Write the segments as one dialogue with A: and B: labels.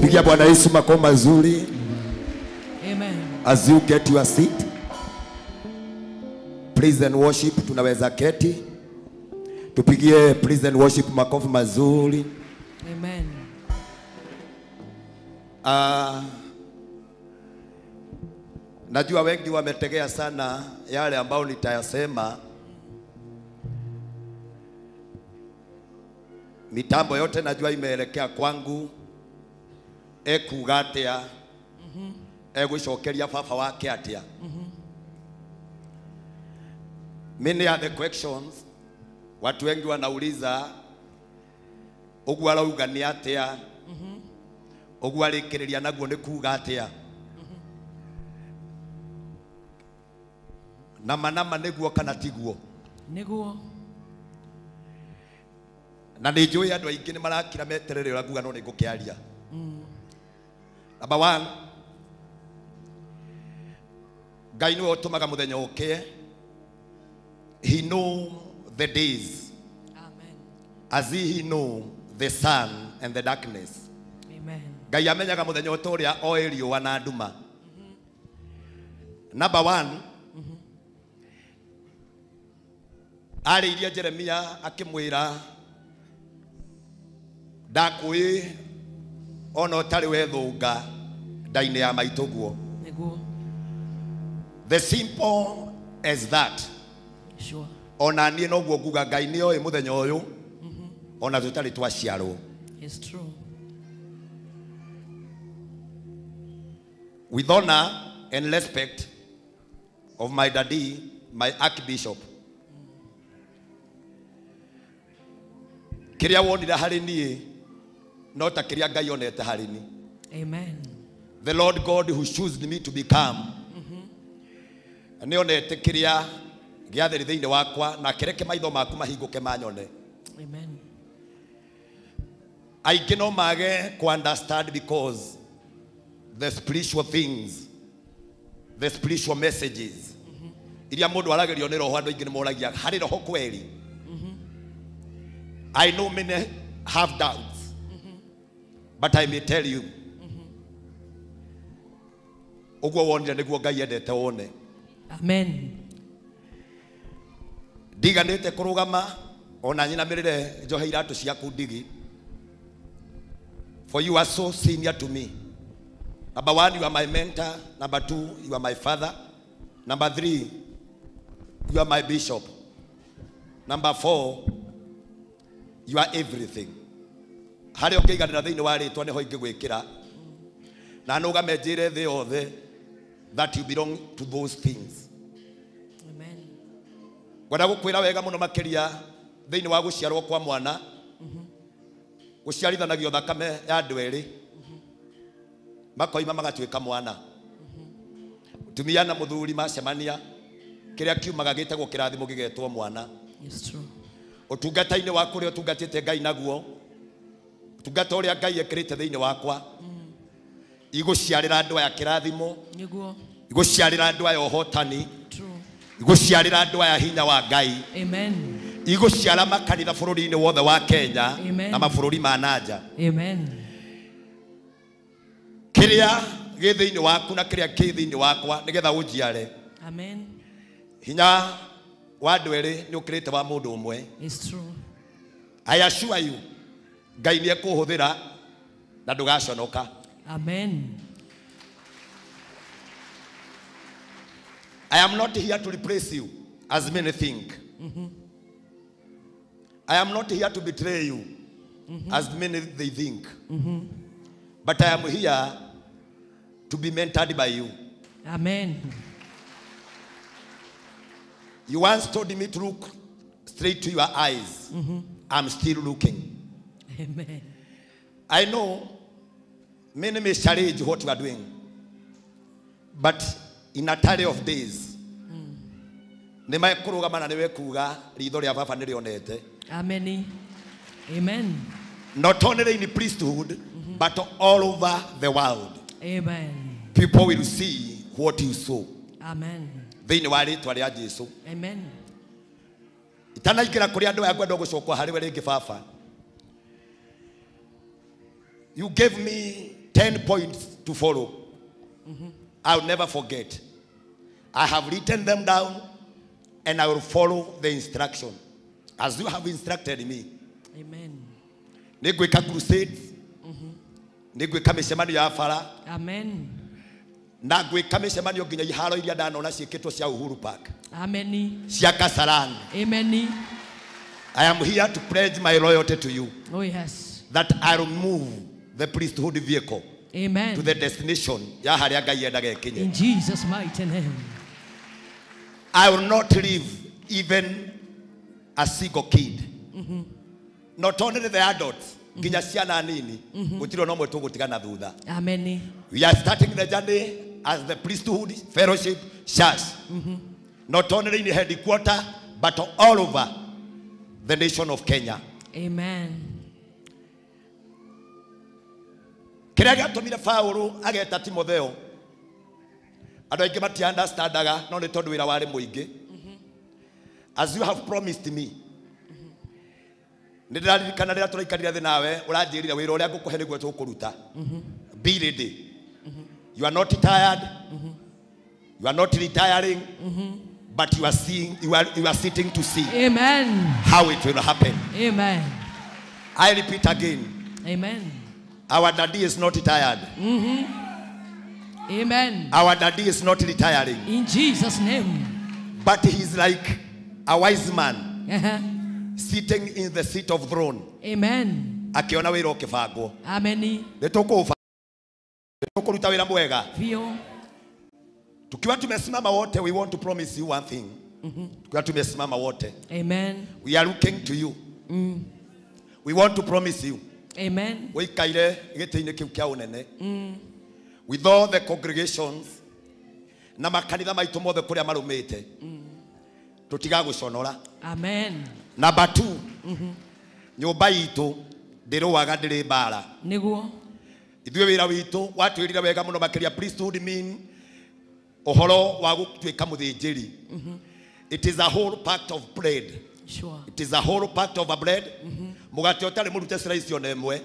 A: Pigia Bwana Yesu makofi mazuri.
B: Amen.
A: As you get your seat, praise and worship, tunaweza keti. Tupigie praise and worship makofi mazuri.
B: Amen.
A: Najua wengi wametegea sana yale ambao nitayasema. Mitambo yote najua imeelekea kwangu. Ekugatea. Egwishokeria baba wake atia. Many are the questions. Watu wengi wanauliza ogwa arauga ni atia. Ogwa arekereria naguo ni kuga atia. Nama neguo kana tiguo.
B: Neguo.
A: Na nijui andu aingi ni marakira meterere uraguga no nigukiaria. Number 1, Ngai niwe utumaga muthenya ukie. He know the days.
B: Amen.
A: As he know the sun and the darkness.
B: Amen.
A: Ngai amenyaga muthenya utoria oerio wana nduma. Number 1, ari iria Jeremia akimwira ndakui ono tari wethunga ndaine ya maituguo.
B: Neguo.
A: The simple as that.
B: Sure.
A: Ona nie no guo nguga Ngai ni oi muthenya uyu. Ona tutari twaciarwo.
B: It's true.
A: With honor and respect of my daddy, my archbishop. Kiria wonire hari nie no ta kiria Ngai onete hari ni.
B: Amen.
A: The Lord God who chose me to become. Ni onete kiria giatheri thiini wakwa na kireke maitho maku mahinguke manyone.
B: Amen.
A: I cannot mage to understand because the spiritual things, the spiritual messages, iria mundu aragerio ni roho andu ingi ni moragia hari roho kweli. I know many have doubts, but I may tell you, uguo wonire niguo Ngai endete wone.
B: Amen.
A: Diganete kurugama ona nyina mirire njohe iratu ciaku ndigi. For you are so senior to me. Number 1, you are my mentor. Number 2, you are my father. Number 3, you are my bishop. Number 4, you are everything. Hari okiganira thiini wa ritwa niho ingigwikira. Na nuga menjire thi othe that you belong to those things.
B: Amen.
A: Gwada gukwira wega muno makiria thiini wa guciarwo kwa mwana. Guciarithanagio thakame ya andu eri. Makoima magatuika mwana. Tumia na muthuri macemania kiria kiumaga gitagwo kirathimo gigetwo mwana.
B: It's true.
A: Utungata-ini waku ri utungatite Ngai naguo. Utungata uria Ngai ekirite thiini wakwa. Iguciarira andu aya kirathimo.
B: Neguo.
A: Iguciarira andu aya uhotani.
B: True.
A: Iguciarira andu aya hinya wa Ngai.
B: Amen.
A: Iguciara makanitha bururi-ini wothe wa Kenya.
B: Amen.
A: Na mabururi ma nanja.
B: Amen.
A: Kiria gi thiini waku na kiria ki thiini wakwa nigetha unjiare.
B: Amen.
A: Hinya wa andu eri ni ukirite wa mundu umwe.
B: It's true.
A: I assure you, Ngai ni ekuhuthira na ndugaconoka.
B: Amen.
A: I am not here to replace you as many think. I am not here to betray you as many they think. But I am here to be mentored by you.
B: Amen.
A: You once told me to look straight to your eyes. I'm still looking.
B: Amen.
A: I know many may challenge what you are doing. But in a tally of days, nima kurugama na niwe kuga ritho ria baba nirionete.
B: Amen. Amen.
A: Not only in the priesthood, but all over the world.
B: Amen.
A: People will see what you sow.
B: Amen.
A: Thiini wa ritwa ria Jesu.
B: Amen.
A: Itanaikira kuri andu aya gwenda gucokwa hari we ringi baba. You gave me 10 points to follow. I'll never forget. I have written them down and I will follow the instruction as you have instructed me.
B: Amen.
A: Nigweka crusades. Nigweka mishemanio ya afara.
B: Amen.
A: Na gweka mishemanio nginya iharo iria ndanona cieketwo cia Uhuru Park.
B: Amen.
A: Cia Kasarani.
B: Amen.
A: I am here to pledge my loyalty to you.
B: Oh yes.
A: That I will move the priesthood vehicle
B: Amen.
A: to the destination ya haria Ngai endaga ikinye.
B: In Jesus' mighty name.
A: I will not leave even a single kid. Not only the adults, nginya ciana nini, gutiro no mwe tugutigana thutha.
B: Amen.
A: We are starting the journey as the priesthood fellowship church. Not only in the headquarters, but all over the nation of Kenya.
B: Amen.
A: Kĩrĩa gĩatũmire Paulo ageta Timotheo, andũ aingĩ matiunderstandaga no nĩ tondũ wĩra warĩ mũingĩ. As you have promised me, nĩ ndĩraririkana rĩrĩa tũraikarire thĩ nawe ũranjĩrire wĩra ũrĩa ngũkũhe nĩguo tũkũruta. Be ready. You are not tired. You are not retiring. But you are seeing, you are sitting to see
B: Amen.
A: how it will happen.
B: Amen.
A: I repeat again.
B: Amen.
A: Our daddy is not tired.
B: Amen.
A: Our daddy is not retiring.
B: In Jesus' name.
A: But he is like a wise man sitting in the seat of throne.
B: Amen.
A: Akiona wĩra ũkĩbangwo.
B: Amen.
A: Nĩtũkũruta wĩra mwega.
B: Feel.
A: Tukiwa tumesimama wote, we want to promise you one thing. Tukiwa tumesimama wote,
B: Amen.
A: we are looking to you. We want to promise you.
B: Amen.
A: Wĩikaire gĩtĩ-inĩ kĩu kĩa ũnene. With all the congregations na makanitha maitũ mothe kũrĩa marũmĩte. Tũtigagũconora.
B: Amen.
A: Number 2. Nyũmba itũ ndĩrũaga ndĩrĩ mbara.
B: Nĩguo.
A: Ithuĩ wĩra witũ watwĩrire wega mũno makĩria priesthood mean ohoro wa gũtuĩka mũthĩnjĩri. It is a whole pact of bread.
B: Sure.
A: It is a whole pact of a bread. Mũgate ũtarĩ mũrute slice ona ĩmwe.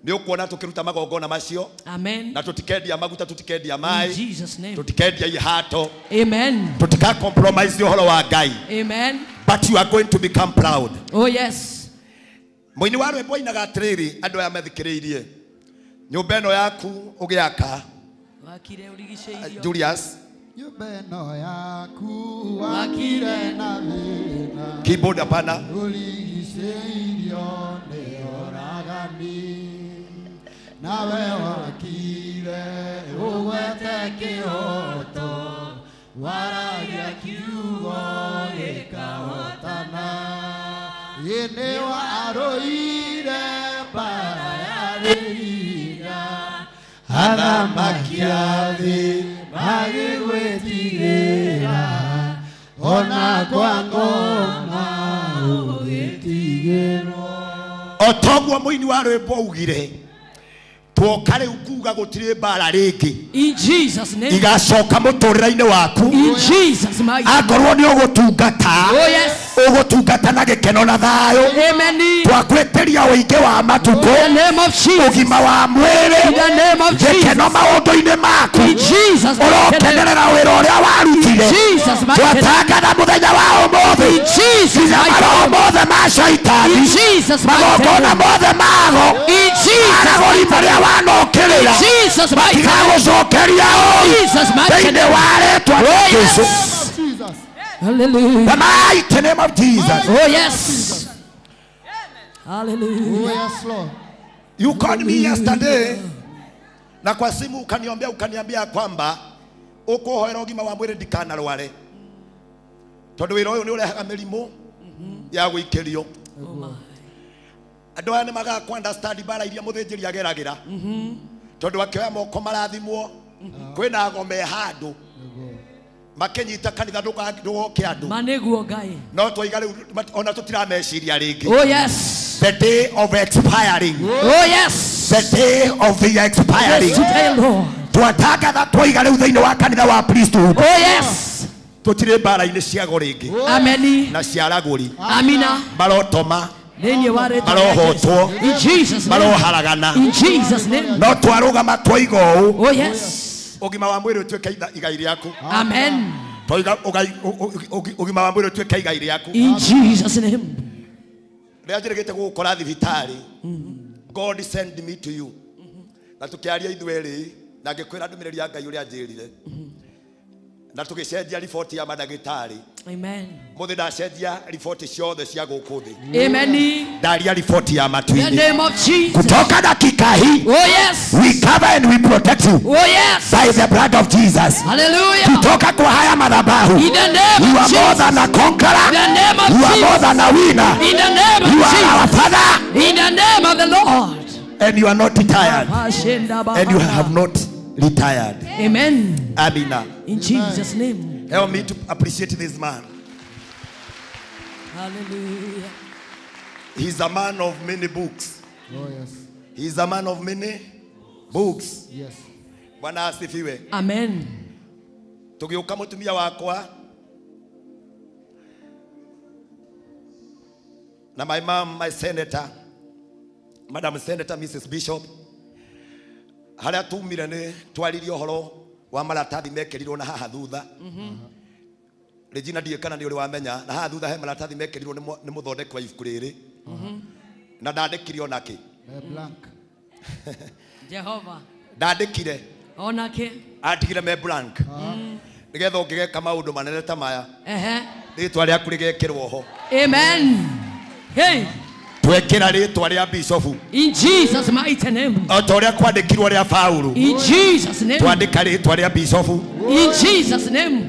A: Nĩ ũkuona tũkĩruta magongona macio.
B: Amen.
A: Na tũtikendia maguta, tũtikendia
B: In
A: maĩ.
B: Jesus' name.
A: Tũtikendia ihato.
B: Amen.
A: Tũtika compromise ũhoro wa Ngai.
B: Amen.
A: But you are going to become proud.
B: Oh yes.
A: Mũini wa rwĩmbo oinaga atĩrĩrĩ, andũ aya mathikĩrĩirie. Nyũmba ĩno yaku ũgĩaka.
B: Wakire urigicĩirio.
A: Julius.
C: Nyũmba ĩno yaku wakire na thĩna.
A: Keyboard hapana.
C: Urigicĩirio nĩ oragani. Nawe wakire ũgwete kĩhoto. Waragia kiugo gĩkahotana. Nĩ warũire mbara ya thĩinga. Athamaki a thĩ magĩgwĩtigĩra. Ona kwa ngoma ũgĩtigĩrwo.
A: Otoguo mũini wa rwĩmbo augire. Tuoka rĩu kuuga gũtirĩ mbara rĩngĩ.
B: In Jesus' name.
A: Igacoka mũtũrĩre-inĩ waku.
B: In Jesus' mighty name.
A: Akorwo nĩ ũgũtungata.
B: Oh yes.
A: Ũgũtungata na gĩkeno na thayũ.
B: Amen.
A: Twagwĩtĩria ũingĩ wa matukũ.
B: In the name of Jesus.
A: Ũgima wa mwĩrĩ.
B: In the name of Jesus.
A: Gĩkeno maũndũ-inĩ maku.
B: In Jesus' mighty name.
A: Ũrokenerera wĩra ũrĩa warutire.
B: Jesus' mighty name.
A: Twatangatha mũthenya wa ũmũthĩ.
B: In Jesus' mighty name.
A: Maroho mothe ma caitani.
B: In Jesus' mighty
A: magongona
B: name.
A: mothe mago.
B: In Jesus'
A: aragũri marĩa wanokĩrĩra.
B: Jesus' mighty name.
A: Tigagũcokeria
B: Jesus' mighty
A: thĩinĩ
B: name.
A: wa rĩĩtwa rĩa Jesũ.
C: Jesus.
B: Hallelujah.
A: The mighty name of Jesus.
B: Oh yes.
C: Oh
B: Hallelujah.
C: yes, Lord.
A: You called me yesterday. Na kwa simu ukaniambia kwamba ũkũhoera ũgima wa mwĩrĩ ndikanarware. Tondũ wĩra ũyũ nĩ ũrehaga mĩrimũ ya gũikĩrio.
B: Oh my.
A: Andũ aya nĩ magaga understand bara iria mũthĩnjĩri ageragĩra. Tondũ akĩoya moko marathimwo. Kwĩna ngome handũ. Makĩnyita kanitha ndũgoke andũ.
B: Manĩguo Ngai.
A: No twoiga rĩu ona tũtirameciria rĩngĩ.
B: Oh yes.
A: The day of expiring.
B: Oh yes.
A: The day of the expiring.
B: Yes, today, Lord.
A: Twatangatha twoiga rĩu thĩinĩ wa kanitha wa priesthood.
B: Oh yes.
A: Tũtirĩ mbara-inĩ cia goro rĩngĩ.
B: Amen.
A: Na cia aragũri.
B: Amina.
A: Marotoma.
B: Thĩinĩ wa rĩĩtwa rĩa
A: marohotwo
B: Jesũ. In Jesus' name.
A: maroharagana
B: In Jesus' name.
A: no twarũgama twoiga ũũ
B: Oh yes.
A: ũgima wa mwĩrĩ ũtuĩke igai rĩaku
B: Amen.
A: ũgima wa mwĩrĩ ũtuĩke igai rĩaku
B: In Jesus' name.
A: rĩrĩa njĩrĩgĩte gũgũkora thibitarĩ God send me to you na tũkĩaria ithuerĩ na ngĩkwĩra ndũmĩrĩri ya Ngai ũrĩa njĩrire na tũgĩcenjia riboti ya mandagĩtarĩ
B: Amen.
A: mũthĩ ndacenjia riboti ciothe cia gũkũ thĩ
B: Amen.
A: ndaria riboti ya
B: In the
A: matu-inĩ
B: name of Jesus.
A: kutoka dakika hii
B: Oh yes.
A: we cover and we protect you
B: Oh yes.
A: by the blood of Jesus
B: Hallelujah.
A: kutoka kwa haya madhabahu
B: In the name
A: you
B: of
A: are more
B: Jesus.
A: than a conqueror
B: In the name of
A: you are more
B: Jesus.
A: than a winner
B: In the name of
A: you are our
B: Jesus.
A: Father
B: In the name of the Lord.
A: and you are not retired
B: Ashenda
A: and you
B: Bahana.
A: have not retired.
B: Amen.
A: Amina.
B: In Jesus' name.
A: Help me to appreciate this man.
B: Hallelujah.
A: He's a man of many books.
C: Oh, yes.
A: He's a man of many books.
C: Yes.
A: Bwana asifiwe.
B: Amen.
A: Tugĩũka mũtumia wakwa na my mom, my senator, Madam Senator Mrs. Bishop, harĩa tumire nĩ twaririe ũhoro wa maratathi mekĩrirwo na haha thutha. Regina ndiĩ kana nĩ ũrĩ wamenya na haha thutha he maratathi mekĩrirwo nĩ mũthondeki wa ibuku rĩrĩ na ndandĩkire onake
C: Blank.
B: Jehovah.
A: ndandĩkire
B: Onake.
A: atigire me blank nĩgetha ũngĩgeka maũndũ manene ta maya rĩtwa rĩaku rĩgekĩrwo ho.
B: Amen. Hey.
A: Twekĩra rĩtwa rĩa bishop
B: In Jesus' mighty name.
A: o ta ũrĩa kwandĩkirwo rĩa Paulo
B: In Jesus' name.
A: twandĩka rĩtwa rĩa bishop
B: In Jesus' name.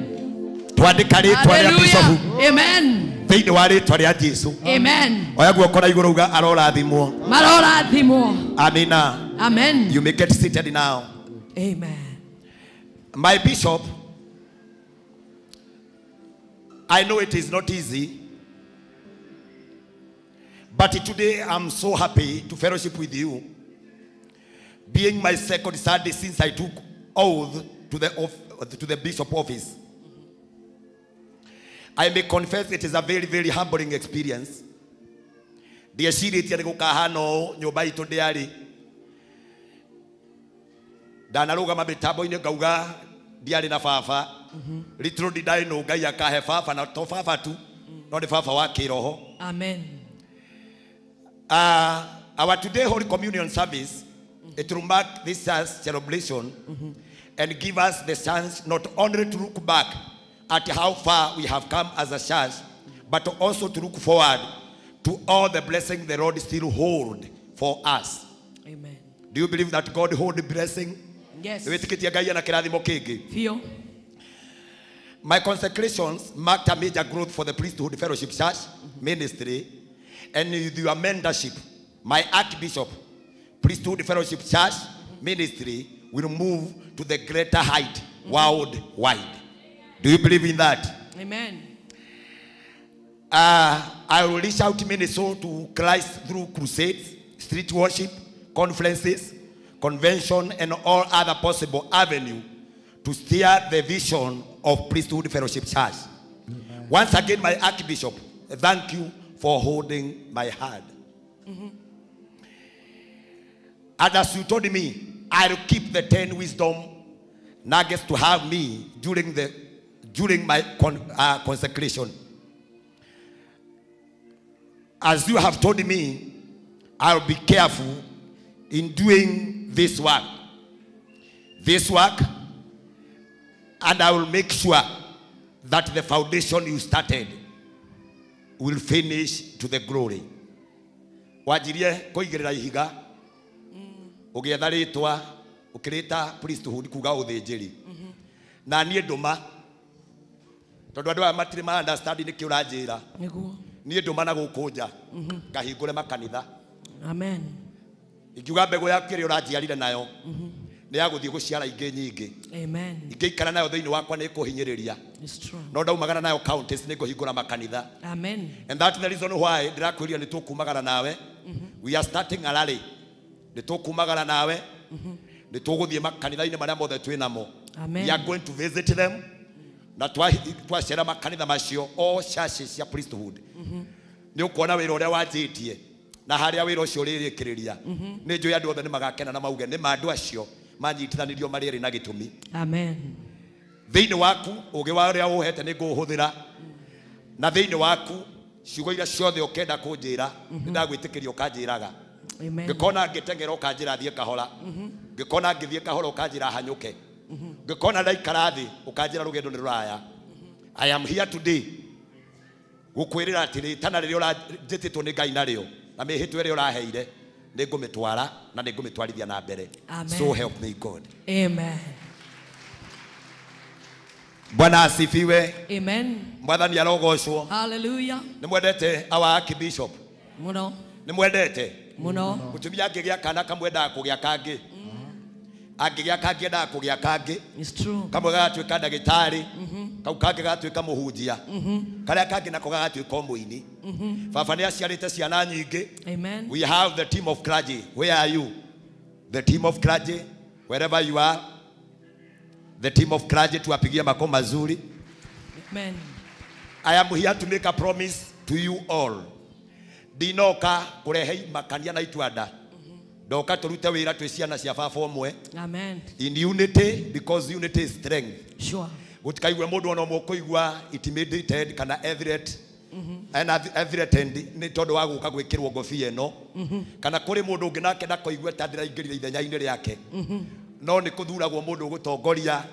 A: twandĩka rĩtwa rĩa bishop
B: Hallelujah. Amen.
A: thĩinĩ wa rĩtwa rĩa Jesũ.
B: Amen.
A: Oya guoko na igũrũ uga arorathimwo.
B: Marorathimwo.
A: Amina.
B: Amen.
A: You may get seated now.
B: Amen.
A: My bishop, I know it is not easy, but today I'm so happy to fellowship with you, being my second Sunday since I took oath to the bishop office. I may confess it is a very, very humbling experience. Ndieciritie nĩ gũkahana ũũ nyũmba itũ ndĩarĩ ndanarũgama mĩtambo-inĩ ngauga ndiarĩ na baba little did I know Ngai akahe baba na to baba tu no nĩ baba wa kĩroho.
B: Amen.
A: Our today Holy Communion service, it will mark this church celebration and give us the chance not only to look back at how far we have come as a church, but also to look forward to all the blessings the Lord still hold for us.
B: Amen.
A: Do you believe that God hold the blessing?
B: Yes.
A: Wĩtĩkĩtie Ngai ena kĩrathimo kĩngĩ.
B: Feel.
A: My consecrations marked a major growth for the Priesthood Fellowship Church ministry, and with your mentorship, my Archbishop Priesthood Fellowship Church ministry will move to the greater height worldwide. Do you believe in that?
B: Amen.
A: I will reach out many souls to Christ through crusades, street worship, conferences, convention, and all other possible avenues to steer the vision of Priesthood Fellowship Church. Amen. Once again, my Archbishop, thank you for holding my hand. And as you told me, I'll keep the 10 wisdom nuggets to have me during my consecration. As you have told me, I'll be careful in doing this work. And I will make sure that the foundation you started will finish to the glory. Wajirie kuigirira ihiga ugietha ritwa ukirita priesthood kuga uthinjiri na nie nduma tondu andu aya matire ma understand ni kiuranjira
B: Niguo.
A: nie nduma na gukunja ngahingure makanitha.
B: Amen.
A: Ikiuga mbegu yaku iri uranjiarire nayo ni ya guthie guciara ingi nyingi.
B: Amen.
A: Ingiikara nayo thiini wakwa ni kuhinyiriria.
B: It's true.
A: No ndaumagara nayo counties ni kuhingura makanitha.
B: Amen.
A: And that's the reason why ndirakwiria ni tukumagara nawe. We are starting a rally. Ni tukumagara nawe. Ni tuguthie makanitha-ini maria mothe twinamo.
B: Amen.
A: We are going to visit them. Na twacera makanitha macio all churches ya priesthood. ni ukuona wira uria wanjitie na haria wira ucio ririkiriria ni njui andu othe ni magakena na mauge ni mandu acio manyitithanirio mari na gitumi.
B: Amen.
A: Thiini waku ugi wa uria uhete ni nguhuthira na thiini waku ciugo iria ciothe ukenda kunjira ni ndagwitikiria ukanjiraga.
B: Amen.
A: Ngikona ngitengera ukanjira thie kahora ngikona ngithie kahora ukanjira hanyuke ngikona ndaikara thi ukanjira rugendo ni ruraya. I am here today gukwirira atiri tana riria urajititwo ni Ngai nario na mihitwe ria uraheire ni ngumitwara na ni ngumitwarithia na mbere.
B: Amen.
A: So help me God.
B: Amen.
A: Bwana asifiwe.
B: Amen.
A: Mwathani arogocwo.
B: Hallelujah.
A: Ni mwendete our Archbishop.
B: Muno.
A: Ni mwendete
B: Muno.
A: mutumia angigia kana kamwenda kugia kangi angigia kangi enda kugia kangi.
B: It's true.
A: Kamwe gatwika ndagitari kau kangi gatwika muhunjia karia kangi nako gatwika muini. Baba ni aciarite ciana nyingi.
B: Amen.
A: We have the team of clergy. Where are you? The team of clergy, wherever you are, the team of clergy, tuwapigie makofi mazuri.
B: Amen.
A: I am here to make a promise to you all. Dinoka kurehe makania na itwanda ndoka turute wira twi ciana cia baba omwe. Amen. In unity, because unity is strength.
B: Sure.
A: Gutikaigwe mundu ono mukuigwa intimidated kana and threatened ni tondu wa guka gwikirwo ngobia eno kana kuri mundu ungi nake ndakoigwe ta ndiraingirire ithenya-ini riake no ni kuthuragwo mundu gutongoria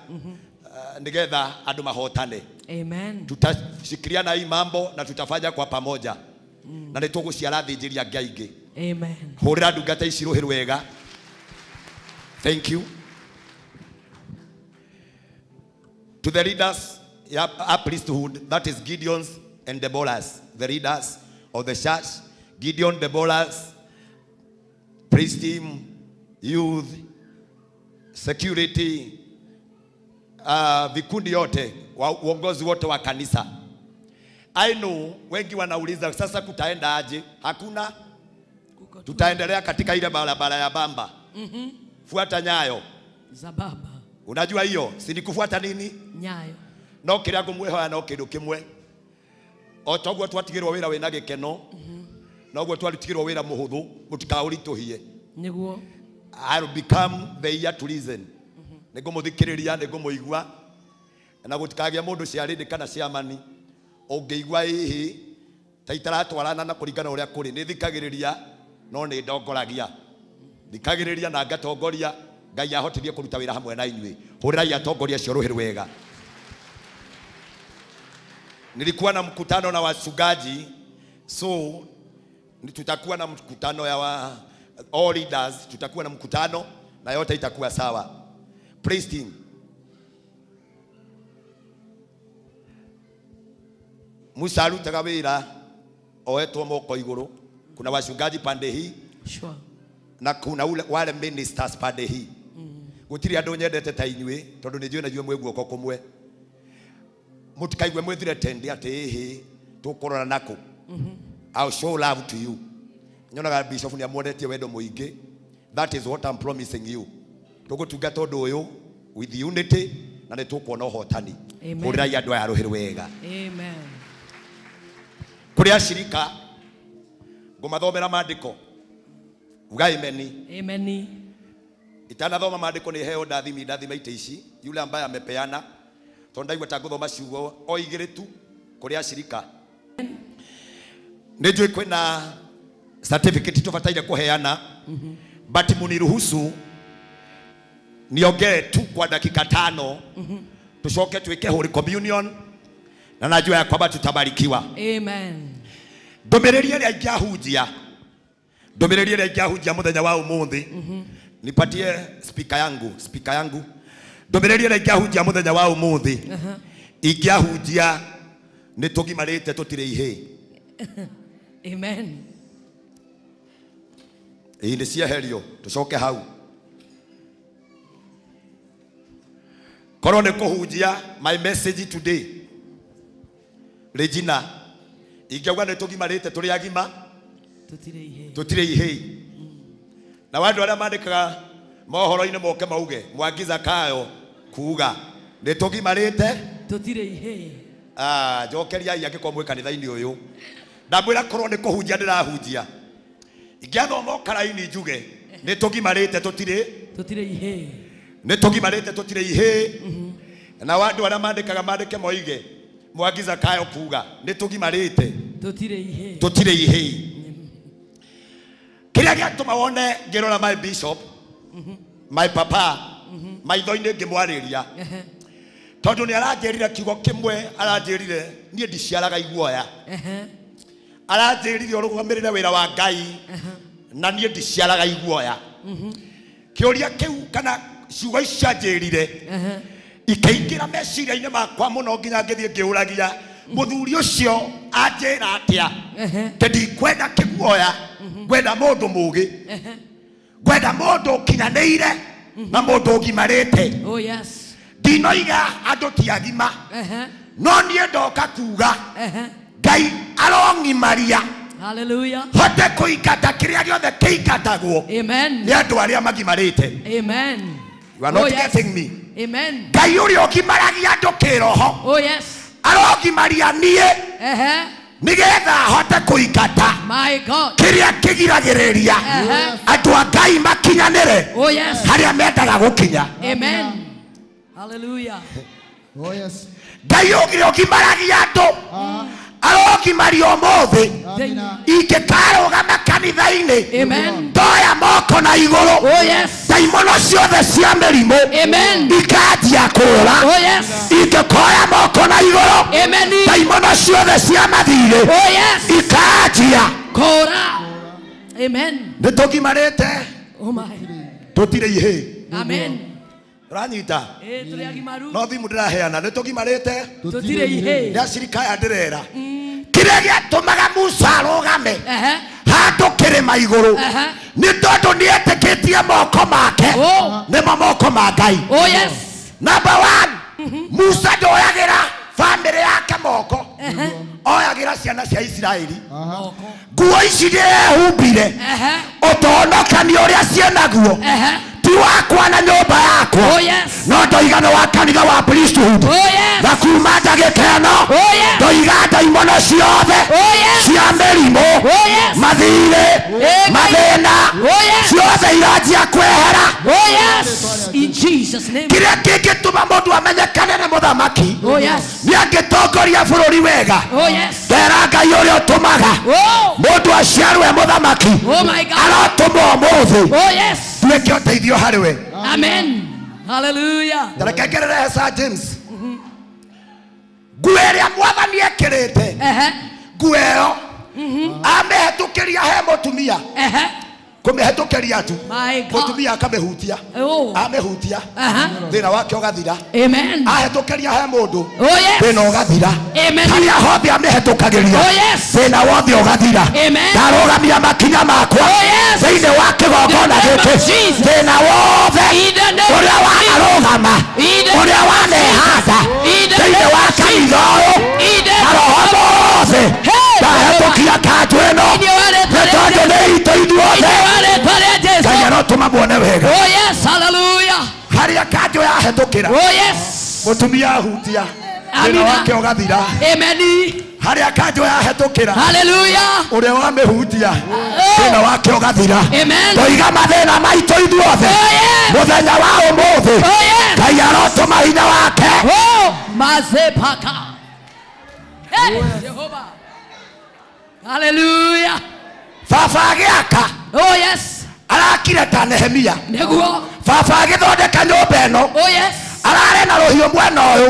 A: nigetha andu mahotane. Amen. Tutashikiriana hii mambo na tutafanya kwa pamoja na ni tuguciara thinjiria Ngai ingi. Amen. Hurira ndungata ici ruhi rwega. Thank you to the leaders of priesthood, that is Gideon's and Deborah's, the leaders of the church. Gideon, Deborah's, priest team, youth, security, vikundi yote, uongozi wote wa kanisa. I know wengi wanauliza sasa kutaenda aje? Hakuna, tutaendelea katika ile barabara ya bamba. Fuata nyayo za baba. Unajua hiyo si ni kufuata nini? Nyayo. No kiria ngumwehoya no kindu kimwe. O togwo twatigirwo wira wina gikeno. Nogwo twaritigirwo wira muhuthu mutikaurituhie. Niguo I'll become the ear to listen. Nigumuthikiriria nigumuigua na gutikagia mundu ciarindi kana ciamani. Ungeigua hihi ta itaratwarana na kuringana uria kuri ni thikagiriria no ni ndongoragia. Thikagiriria na ngatongoria Ngai ahotithie kuruta wira hamwe na inyui. Hurirai atongoria cio ruhi rwega. Nilikuwa na mkutano na wachungaji, so tutakuwa na mkutano ya all leaders, tutakuwa na mkutano na yote itakuwa sawa. Praise team. Musa arutaga wira oetwo moko iguru. Kuna wachungaji pande hii. Sure. Na kuna wale ministers pande hii. Gutiri andu nyendete ta inyui tondu ni njui na jue mwegu oko kumwe. Mutikaigwe mwethire tendi ati hihi tukorora nako. I'll show love to you. Nyonaga bishop ni amwendetie wendo muingi. That is what I'm promising you. Tugutungata undu uyu with unity na ni tukuona hotani. Hurirai andu aya ruhi rwega. Amen. Kuri ashirika ngumathomera maandiko. Uga ameni. Ameni. Itanathoma maandiko ni heo ndathima ite ici yule ambaye amepeana tondaigwe ta guthoma ciugo o igire tu kuri ashirika. Nijue kwina certificate tubataire kuheana but muniruhusu niongee tu kwa dakika 5 tushoke tuweke holy communion na najua ya kwamba tutabarikiwa. Amen. Ndomereria ria ingahunjia muthenya wa umuthi. Nipatie speaker yangu. Ndomereria ria ingahunjia muthenya wa umuthi. Ingahunjia ni tugimarite tutire ihe. Amen. Indi cia herio tucoke hau. Korone kuhunjia my message today. Regina ingeuga ni tugimarite turi agima tutire ihe. Na wandu aria mandikaga mohoro-ini moke mauge Mwangiza kayo kuuga ni tugimarite tutire ihe. Jokeria yake kwa kanitha-ini uyu ndamwira korwo ni kuhunjia ndirahunjia ingiathoma karaini njuge ni tugimarite
B: tutire ihe
A: ni tugimarite tutire ihe na wandu ara mandike moige Mwagiza kayo kuga ni tugimarite tutire ihe kiria giatuma wone ngirora my bishop my papa maitho-ini ngimwariria tondu ni aranjirire kiugo kimwe aranjirire nie ndiciaraga iguoya aranjirire urugamirire wira wa Ngai na nie ndiciaraga iguoya kiuria kiu kana ciugo icanjirire ikaingira meciria-ini makwa muno nginya ngithie ngiuragia muthuri ucio anjira atia ndikwenda kiguoya gwenda mundu mugi gwenda mundu kinyaneire na mundu ugimarite ndinoiga andu ti agima no nie ndoka kuga Ngai arongimaria
B: hallelujah
A: hote kuingata kiria giothe kiingatagwo
B: amen
A: ni andu aria magimarite
B: amen
A: you are not getting me
B: amen
A: Ngai uri ogimaragia andu kiroho arogimaria nie nigetha hote kuingata
B: my God
A: kiria kigiragiriria andu a Ngai makinyanire haria mendaga gukinya
B: amen hallelujah
A: Ngai uri ogimaragia andu arogimaria umuthi ingĩkarũgama kanitha-inĩ ndoya moko na igũrũ daimono ciothe cia mĩrimũ ikanjia kũũra ingĩkoya moko na igũrũ daimono ciothe cia mathirĩ ikanjia
B: kũũra amen
A: nĩ tũgimarĩte tũtirĩ ihĩ
B: amen
A: ranyita no thimu ndĩraheana nĩ tũgimarĩte
B: tũtirĩ ihĩ
A: nĩ acirikaya ndĩrera kiria giatumaga Musa arugame handu kirima iguru ni tondu ni etikitie moko make nimo moko ma Ngai number 1 Musa ndoyagira family yake moko oyagira ciana cia Israeli nguo ici nĩehumbire ũtonokani ũrĩa ciĩnaguo ti wakwa na nyũmba yakwa no ndoigano wa kanitha wa priesthood na kuma ndagĩka ĩno ndoiga ndaimono ciothe cia mĩrimũ mathirĩ mathĩna ciothe iranjia kwehera
B: in Jesus name
A: kiria kĩngĩtũma mũndũ amenyekane nĩ mũthamaki nĩ angĩtongoria bũrũri wega ndera Ngai ũrĩa ũtũmaga mũndũ aciarwe mũthamaki arotũmwo ũmũthĩ tuweke ũteithio harĩ we
B: amen hallelujah
A: ndarekengerere Sir James nguo ĩrĩa mwathani ekĩrĩte nguo ĩyo amĩhetũkĩria he mũtumia kumĩhetũkĩria tu mũtumia akamĩhutia amĩhutia thĩna wake ũgathira ahetũkĩria he mũndũ thĩna ũgathira harĩa hothe amĩhetũkagĩria thĩna wothe ũgathira ndarũgamia makinya makwa thĩinĩ wa kĩgongona gĩkĩ thĩna wothe ũrĩa wanarũgama ũrĩa wanehanda thĩinĩ wa kanitha ũyũ maroho mothe ndahetũkia kanjũ ĩno nĩ tondũ nĩ itũ ithuothe Ngai arotũma muone wega harĩa kanjũ yahetũkĩra mũtumia ahutia thĩna wake ũgathira harĩa kanjũ yahetũkĩra ũrĩa wamĩhutia thĩna wake ũgathira ndoiga mathĩna maitũ ithuothe mũthenya wa ũmũthĩ Ngai arotũma hinya wake
B: mazepaka Jehova hallelujah
A: baba agĩaka arakire ta Nehemia baba agĩthondeka nyũmba ĩno arare na rũhiũ mwena ũyũ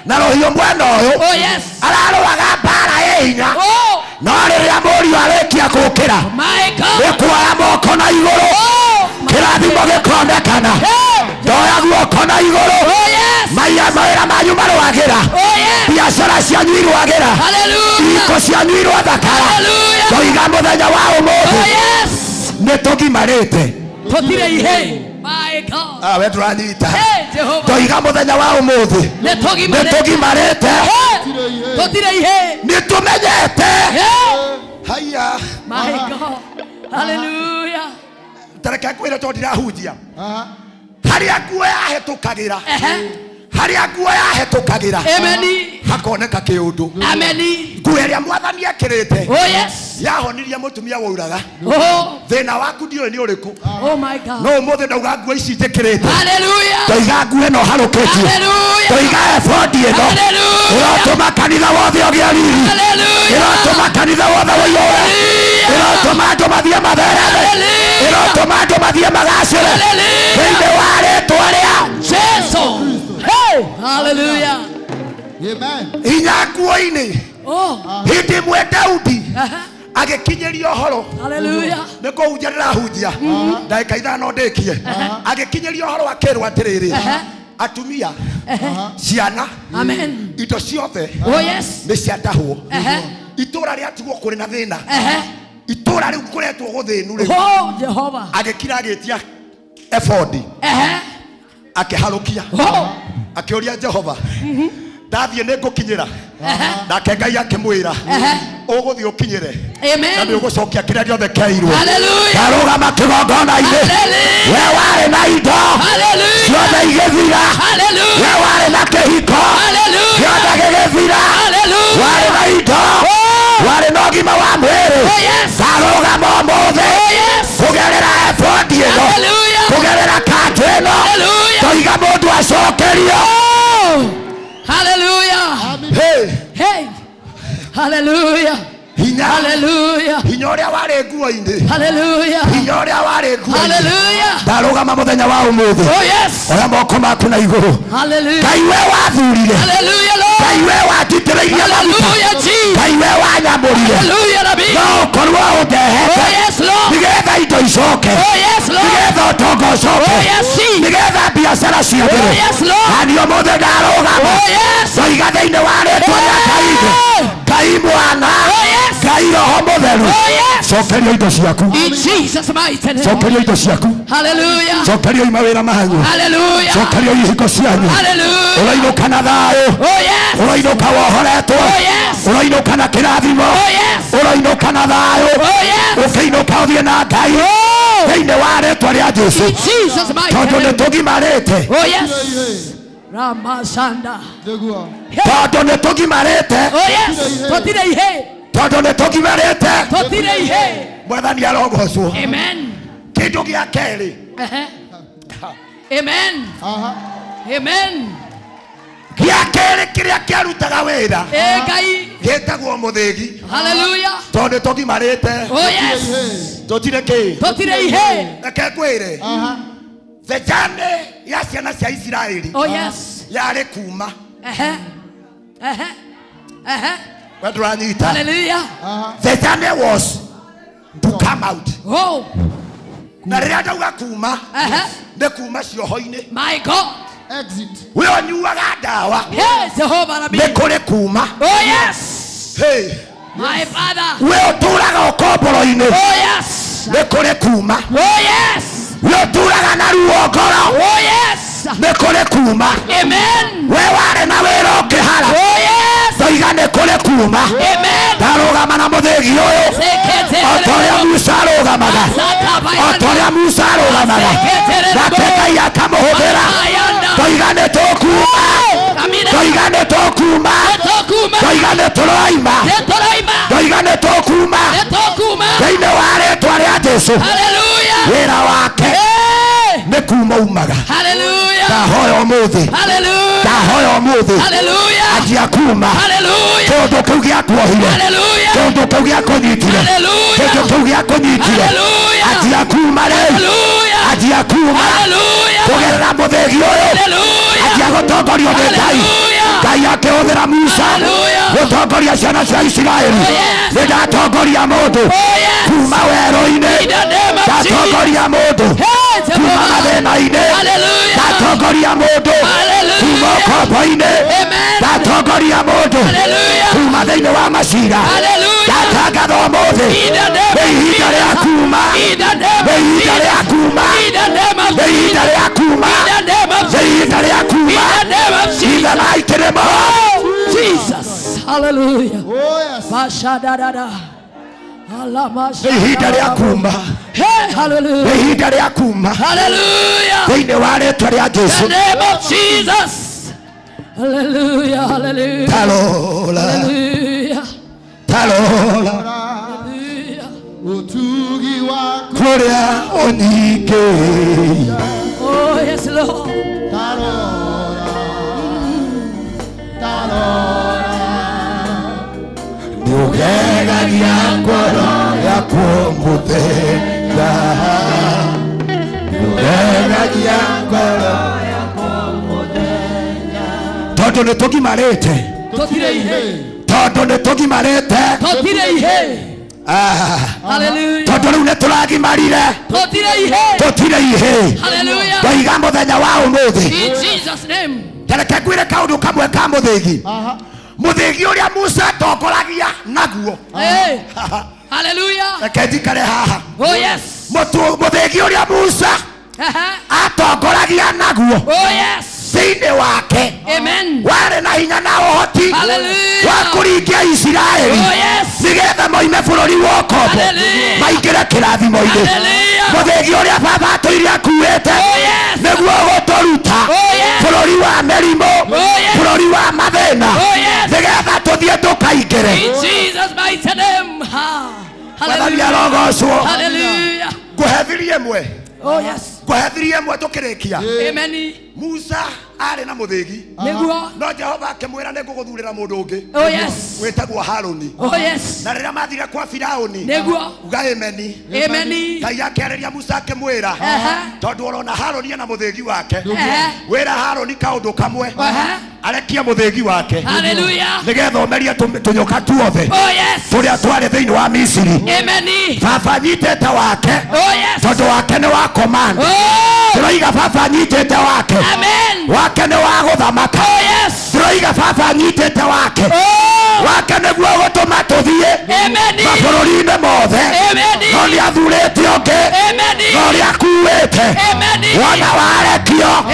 A: na rũhiũ mwena ũyũ ararũaga mbara ĩ hinya no rĩrĩa mũriũ arĩkia gũkĩra nĩkuoya moko na igũrũ kĩrathimo gĩkonekana ndoya guoko na igũrũ mawĩra manyu marũagĩra biacara cianyu irũagĩra iko cianyu irwathakara ndoiga mũthenya wa ũmũthĩ nĩ tũgimarĩte
B: tũtirĩ ihĩ
A: we ndũranyita ndoiga mũthenya wa ũmũthĩ nĩ tũgimarĩte
B: tũtirĩ ihĩ
A: nĩ tũmenyete haya
B: hallelujah
A: tareke kwĩra tondũ ndirahunjia harĩa nguo yahetũkagĩra harĩa nguo yahetũkagĩra hakoneka kiundu
B: Amen.
A: ngueria mwathani ekirite
B: Oh yes.
A: yahonirie mutumia wouraga
B: Oh.
A: thina waku ndiyo ni uriku
B: Oh my God.
A: no muthe ndauga nguo ici njikirite
B: Hallelujah.
A: ndoiga nguo ino harukitie
B: Hallelujah.
A: ndoiga ebodi ino
B: Hallelujah.
A: irotuma kanitha wothe ogia riri
B: Hallelujah.
A: irotuma kanitha wothe woiyure irotuma andu mathie mathereme irotuma andu mathie magacire thiini wa ritwa ria
B: Jesus. Hey. Hallelujah.
C: Amen.
A: hinya nguo-ini
B: Oh.
A: hindi mwe Daudi agikinyiria uhoro
B: Hallelujah.
A: niko hunjia ndirahunjia ndagika ithano ndikie agikinyiria uhoro akirwa atiriri atumia ciana
B: Amen.
A: indo ciothe
B: Oh yes.
A: ni ciatahwo itura riatigwo kuri na thina itura riu kuretwo guthinu riu
B: Oh Jehovah.
A: agikira agitia efodi akiharukia akioria Jehova ndathie nigukinyira nake Ngai akimwira uguthie ukinyire
B: Amen.
A: na nigucokia kiria giothe kiairwo
B: Hallelujah.
A: ndarugama kigongona-ini
B: Hallelujah.
A: we wari na indo
B: Hallelujah.
A: ciothe igithira
B: Hallelujah.
A: we wari na kihiko
B: Hallelujah.
A: giothe gigithira
B: Hallelujah.
A: wari na indo wari na ũgima wa mwĩrĩ
B: Oh yes.
A: ndarugama ũmũthĩ
B: Oh yes.
A: kugerera ebodi ĩno
B: Hallelujah.
A: kugerera kanjũ ĩno
B: Hallelujah.
A: toiga mũndũ acokerio
B: Oh. Hallelujah.
A: Hey,
B: Hey. Hallelujah.
A: hinya
B: Hallelujah.
A: hinya ũrĩa warĩ nguo-inĩ
B: Hallelujah.
A: hinya ũrĩa warĩ nguo-inĩ
B: Hallelujah.
A: ndarugama mũthenya wa ũmũthĩ
B: Oh yes.
A: oya moko maku na igũrũ
B: Hallelujah.
A: Ngai we wathurire
B: Hallelujah
A: Ngai
B: Lord.
A: we wanjitĩrĩirie maguta
B: Hallelujah Jesus.
A: Ngai we wanyamũrire
B: Hallelujah Rabbi.
A: no ũkorwo
B: Oh
A: ũndehete
B: yes Lord.
A: nĩgetha indo icoke
B: Oh yes Lord.
A: nĩgetha ũtonga ũcoke
B: Oh yes Jesus.
A: nĩgetha biacara
B: Oh
A: ciambere
B: yes Lord.
A: na nĩ ũmũthĩ ndarũgama
B: Oh yes.
A: ndoiga thĩinĩ wa rĩtwa rĩa Ngai Ngai mwana
B: Oh yes.
A: Ngai roho mũtheru
B: Oh yes.
A: cokerio indo ciaku
B: In Jesus mighty name.
A: cokerio indo ciaku
B: Hallelujah.
A: cokerio mawĩra manyu
B: Hallelujah.
A: cokerio ihiko cianyu
B: Hallelujah.
A: ũroinũka na thayũ
B: Oh yes.
A: ũroinũka wohoretwo
B: Oh yes.
A: ũroinũka na kĩrathimo
B: Oh yes.
A: ũroinũka na thayũ
B: Oh yes.
A: ũkĩinũka ũthiĩ na Ngai thĩinĩ wa rĩtwa rĩa Jesũ
B: In Jesus mighty
A: tondũ
B: name.
A: nĩtũgimarĩte
B: Oh yes. Ramashanda.
C: Jegua.
A: tondũ nĩtũgimarĩte
B: Oh yes. Totire ihe.
A: tondũ nĩtũgimarĩte
B: Totire ihe.
A: mwathani arogocwo
B: Amen.
A: kĩndũ gĩa kerĩ
B: Amen. Amen.
A: gĩa kerĩ kĩrĩa kĩarutaga wĩra
B: Ngai.
A: gĩtagwo mũthĩgi
B: Hallelujah.
A: tondũ nĩtũgimarĩte
B: Oh yes.
A: tũtirĩ kĩ
B: Totire ihe.
A: reke ngwĩre the journey ya ciana cia Isiraeli
B: Oh yes.
A: yarĩ kuma we ndũranyita
B: Hallelujah.
A: the journey was to come out
B: Oh.
A: na rĩrĩa ndauga kuma nĩ kuma cioho-inĩ
B: My God.
C: Exit.
A: we ũnyuaga ndawa
B: Yes, Jehovah Rabbi.
A: nĩ kũrĩ kuma
B: Oh yes.
A: hey
B: My Father.
A: we ũtũraga ũkomboro-inĩ
B: Oh yes.
A: nĩ kũrĩ kuma
B: Oh yes.
A: we ũtũraga na ruo ngoro
B: Oh yes.
A: nĩ kũrĩ kuma
B: Amen.
A: we warĩ na wĩra ũkĩhara
B: Oh yes.
A: ndoiga nĩ kũrĩ kuma
B: Amen.
A: ndarũgama na mũthĩgi ũyũ o ta ũrĩa Musa arũgamaga o ta ũrĩa Musa arũgamaga nake Ngai akamũhũthĩra ndoiga nĩ tũkuma ndoiga nĩ tũkuma ndoiga nĩ tũroima ndoiga nĩ tũkuma thĩinĩ wa rĩtwa rĩa Jesũ
B: Hallelujah.
A: wĩra wake nĩ kuma umaga
B: Hallelujah.
A: ndahoya ũmũthĩ
B: Hallelujah.
A: ndahoya ũmũthĩ
B: Hallelujah.
A: anjia kuma
B: Hallelujah.
A: kĩndũ kĩu gĩakuohire
B: Hallelujah.
A: kĩndũ kĩu gĩakũnyitire
B: Hallelujah.
A: kĩndũ kĩu gĩakũnyitire
B: Hallelujah.
A: anjia kuma rĩu
B: Hallelujah.
A: anjia kuma
B: Hallelujah.
A: kũgerera mũthĩgi ũyũ
B: Hallelujah.
A: anjia gũtongorio nĩ Ngai
B: Hallelujah.
A: Ngai akĩhũthĩra Musa
B: Hallelujah.
A: gũtongoria ciana cia Isiraeli
B: Oh, yes.
A: nĩ ndatongoria mũndũ
B: Oh yes.
A: kuma werũ-inĩ
B: In the name of
A: ndatongoria mũndũ
B: Hey,
A: kuma
B: Jehovah.
A: mathĩna-inĩ
B: Hallelujah.
A: ndatongoria mũndũ
B: Hallelujah.
A: kuma ũkombo-inĩ
B: Amen.
A: ndatongoria mũndũ
B: Hallelujah.
A: kuma thĩinĩ wa macira
B: Hallelujah.
A: ndatangatha ũmũthĩ
B: In the name
A: nĩ
B: of
A: ihinda rĩa
B: Jesus.
A: kuma
B: In the name
A: nĩ
B: of
A: ihinda rĩa
B: Jesus.
A: kuma
B: In the name of
A: nĩ ihinda
B: Jesus.
A: rĩa kuma
B: In the name of
A: nĩ ihinda rĩa kuma
B: In the name of
A: in the
B: Jesus.
A: mighty name of
B: Jesus. Hallelujah.
C: Oh yes.
B: Mashadadada.
A: nĩ ihinda rĩa kuma
B: Hey, hallelujah.
A: nĩ ihinda rĩa kuma
B: Hallelujah.
A: thĩinĩ wa rĩtwa rĩa
B: The
A: Jesũ
B: name of Jesus. Hallelujah. Hallelujah.
A: Talora.
B: Hallelujah.
A: Talora.
B: Hallelujah.
C: Utugi wako
A: Kuria onike.
B: Oh, yes, Lord.
C: tarora. Tarora.
A: Nyugega giangoro ya kumutenda. Nyugega giangoro ya kumutenda. Toto ne toki marete.
B: Totire ihe.
A: Toto ne toki marete.
B: Totire ihe. Hallelujah.
A: Toto ne turagi marire.
B: Totire ihe.
A: Totire ihe.
B: Hallelujah.
A: Ndaiga muthenya wa umuthi.
B: In Jesus' name.
A: Tareke kwire kaundu kamwe ka muthigi. Muthigi uria Musa tokoragia naguo.
B: Hey. Hallelujah.
A: Reke njikare haha.
B: Oh, yes.
A: Muthigi uria Musa atokoragia naguo.
B: Oh, yes.
A: Thĩinĩ wake
B: Amen.
A: warĩ na hinya na ũhoti
B: Hallelujah.
A: wa kũringia Isiraeli
B: Oh, yes.
A: nĩgetha moime bũrũri wa ũkombo
B: Hallelujah.
A: maingĩre kĩrathimo-inĩ.
B: Hallelujah.
A: Mũthĩgi ũrĩa baba atũire akuĩte
B: Oh, yes.
A: nĩguo gũtũruta
B: Oh, yes.
A: bũrũri wa mĩrimũ,
B: Oh, yes.
A: bũrũri wa mathĩna,
B: Oh, yes.
A: nĩgetha tũthiĩ tũkaingĩre.
B: In Jesus' mighty name.
A: Mwathani
B: Hallelujah.
A: arogocwo.
B: Hallelujah.
A: Ngũhe ĩmwe,
B: Oh, yes.
A: ngũhe ĩmwe tũkĩrĩkia.
B: Amen.
A: Musa arĩ na mũthĩgi
B: Neguo.
A: no Jehova akĩmwĩra nĩngũgũthurĩra mũndũ ũngĩ
B: Oh, yes.
A: wĩtagwo Harũni.
B: Oh, yes.
A: Na rĩrĩa mathire kwa Firaũni
B: Neguo.
A: uga ameni.
B: Amen.
A: Ngai akĩarĩria Musa akĩmwĩra tondũ ũrona Harũni ena mũthĩgi wake, wĩra Harũni kaũndũ kamwe arekie mũthĩgi wake
B: Hallelujah.
A: nĩgetha ũmerie tũnyoka tuothe
B: Oh, yes.
A: tũrĩa twarĩ thĩinĩ wa Misiri.
B: Amen.
A: Baba nyitĩte wake
B: Oh, yes.
A: tondũ wake nĩ wa command.
B: Oh.
A: Tũroiga baba nyitĩte wake
B: Amen.
A: wake nĩ wa gũthamaka.
B: Oh, yes.
A: Tũroiga baba nyitĩte wake
B: Oh.
A: wake nĩguo gũtũma tũthiĩ
B: Amen.
A: mabũrũri-inĩ mothe.
B: Amen.
A: No nĩ athurĩte ũngĩ
B: Amen.
A: no nĩ akuĩte
B: Amen.
A: wona warekio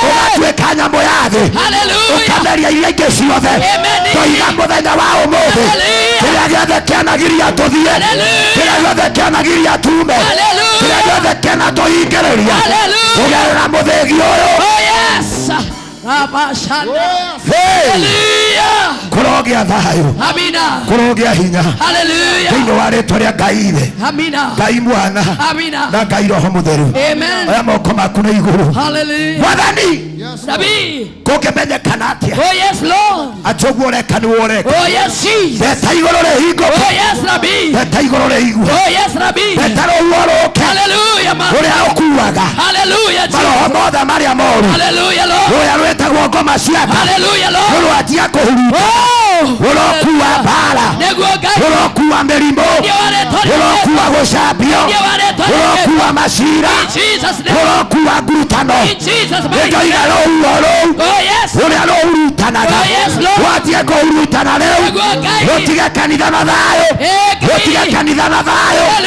A: ũgatuĩka nyamũ ya thĩ
B: Hallelujah.
A: ũkameria iria ingĩ ciothe.
B: Amen.
A: Tũiga mũthenya wa ũmũthĩ
B: Hallelujah.
A: kĩrĩa gĩothe kĩanagiria tũthiĩ,
B: Hallelujah.
A: kĩrĩa gĩothe kĩanagiria tume,
B: Hallelujah.
A: kĩrĩa gĩothe kĩanatũhingĩrĩria
B: Hallelujah.
A: kũgerera mũthĩgi ũyũ.
B: Oh, yes. Rabashanda.
A: Hey!
B: Hallelujah.
A: Kũrogĩa thayũ,
B: Amina.
A: kũrogĩa hinya
B: Hallelujah.
A: thĩinĩ wa rĩĩtwa rĩa Ngai Ithe,
B: Amina.
A: Ngai Mwana
B: Amina.
A: na Ngai Roho Mũtheru.
B: Amen.
A: Oya moko maku na igũrũ.
B: Hallelujah.
A: Mwathani
B: Nabii.
A: kũngĩmenyekana atĩa
B: Oh, yes, Lord.
A: atĩ ũguo ũreka nĩguo ũreka?
B: Oh, yes, Jesus.
A: Ndeta igũrũ rĩhingũke,
B: Oh, yes, Nabii.
A: ndeta igũrũ rĩigwe,
B: Oh, yes, Nabii.
A: ndeta rũhuho rũke
B: Hallelujah, man.
A: ũrĩa ũkuaga
B: Hallelujah,
A: maroho
B: Jesus.
A: mothe marĩa moru
B: Hallelujah, Lord.
A: rũrĩa rwĩtagwo ngoma ciaka
B: Hallelujah, Lord.
A: rũrwatia kũhuruta
B: Oh.
A: rũrokua mbara
B: Neguo Ngai.
A: rũrokua mĩrimũ
B: Ndio waretwo nĩ
A: rũrokua gũcambio
B: Ndio waretwo nĩ
A: rũrokua macira
B: In Jesus' name.
A: rũrokua ngurutano.
B: In Jesus' mighty
A: Nĩndoiga
B: name.
A: rũhuho rũu
B: Oh, yes.
A: rũrĩa rũhurutanaga
B: Oh, yes, Lord.
A: rwatie kũhurutana rĩu
B: Neguo Ngai.
A: rũtige kanitha na thayũ, rũtige kanitha na thayũ. Arĩa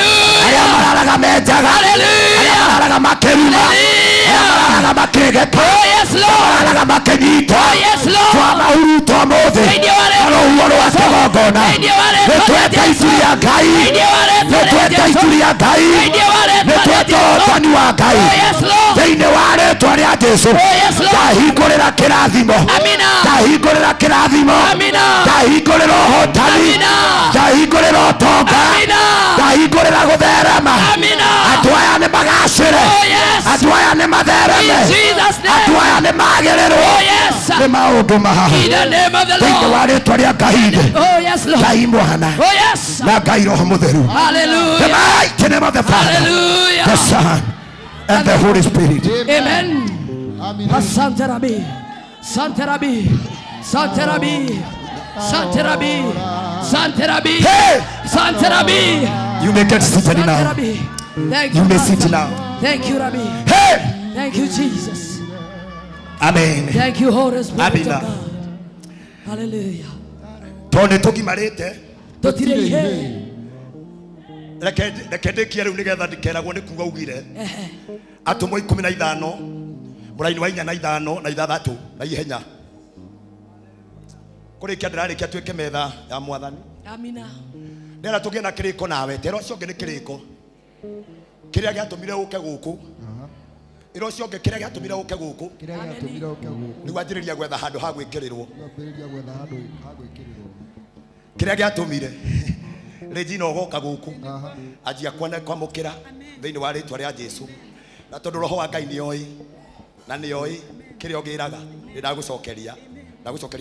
B: Hallelujah.
A: mararaga menjaga,
B: Hallelujah.
A: arĩa mararaga makĩruma,
B: Hallelujah.
A: arĩa mararaga makĩgeka,
B: Oh, yes, Lord.
A: mararaga makĩnyita
B: Oh, yes, Lord.
A: twamahuruta ũmũthĩ
B: Ndio waretwo
A: na rũhuho rwa kĩgongona.
B: Ndio waretwo
A: Nĩtweka itu rĩa Ngai,
B: Ndio waretwo
A: nĩtweka itu rĩa Ngai,
B: Ndio waretwo
A: nĩtweka ũhotani wa Ngai
B: Oh, yes, Lord.
A: thĩinĩ wa rĩĩtwa rĩa Jesũ.
B: Oh, yes, Lord.
A: Ndahingũrĩra kĩrathimo,
B: Amina.
A: ndahingũrĩra kĩrathimo,
B: Amina.
A: ndahingũrĩra ũhotani,
B: Amina.
A: ndahingũrĩra ũtonga,
B: Amina.
A: ndahingũrĩra gũtherema.
B: Amina.
A: Andũ aya nĩ magacĩre,
B: Oh, yes.
A: andũ aya nĩ mathereme,
B: In Jesus' name.
A: andũ aya nĩ magĩrĩrwo
B: Oh, yes.
A: nĩ maũndũ mahahu
B: In the name of the
A: thĩinĩ wa
B: Lord.
A: rĩĩtwa rĩa Ngai Ithe,
B: Oh, yes, Lord.
A: Ngai Mwana
B: Oh, yes.
A: na Ngai Roho Mũtheru. The
B: Hallelujah.
A: mighty name of the Father, the
B: Hallelujah.
A: Son, and the Holy Spirit.
B: Amen.
C: Amen.
B: Asante Rabbi. Asante Rabbi. Asante Rabbi. Asante Rabbi. Asante Rabbi.
A: Hey!
B: Asante Rabbi.
A: You may get seated
B: Asante
A: now.
B: Rabbi. Thank
A: You
B: you.
A: may
B: Master.
A: sit now.
B: Thank you, Rabbi.
A: Hey!
B: Thank you, Jesus.
A: Amen.
B: Thank you, Holy Spirit
A: Amina.
B: of God. Hallelujah.
A: Tondũ tũgimarĩte
B: Totire ihe.
A: reke ndĩkie rĩu nĩgetha ndĩkeragwo nĩ kuuga ugire atũmwo 15 mũraini wa 4 na 5 na 6 na ihenya kũrĩkia ndĩrarĩkia tuĩke metha ya Mwathani.
B: Amina.
A: Ndĩra tũgĩe na kĩrĩko nawe tero ũcio ũngĩ nĩ kĩrĩko kĩrĩa gĩatũmire ũke gũkũ iro cionge kiria giatumire uke guku
C: Kiria giatumire uke guku.
A: ni gwanjiriria gwetha handu ha gwikirirwo
C: Ngambĩrĩria gwetha handũ ha gwĩkĩrĩrwo.
A: kiria giatumire Regina ugoka guku
C: Aha.
A: ajia kwamukira thiini wa ritwa ria Jesu na tondu roho wa Ngai ni oi na ni oi kiria ogiraga ndagucokeria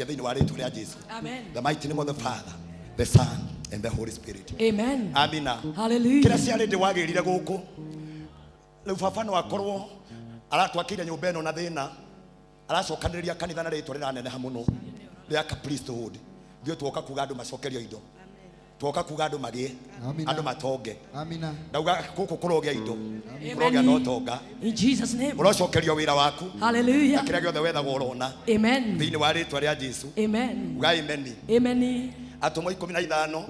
A: thiini wa ritwa ria Jesu.
B: Amen.
A: The mighty name of the Father, the Son and the Holy Spirit.
B: Amen.
A: Amina.
B: Hallelujah.
A: Kira ciarä ndä wagä guku rä u baba no akorwo aratwakä nyå ĩno na thä na aracokanä kanitha na rä twa rä raneneha må no rä aka priesthood thiå twoka kuga andå macokerio indo twoka kuga andå magä
C: Amina.
A: andå matonge
C: Amina.
A: ndauga gå kå kå rogä a indo kå rogä a no tonga
B: In Jesus' name.
A: å rocokerio wä ra waku
B: Hallelujah.
A: kä rä a gä othe wethagwo å rona
B: Amen.
A: thä inä wa rä twa rä a Jesu
B: Amen.
A: uga imeni
B: Amen.
A: atå 15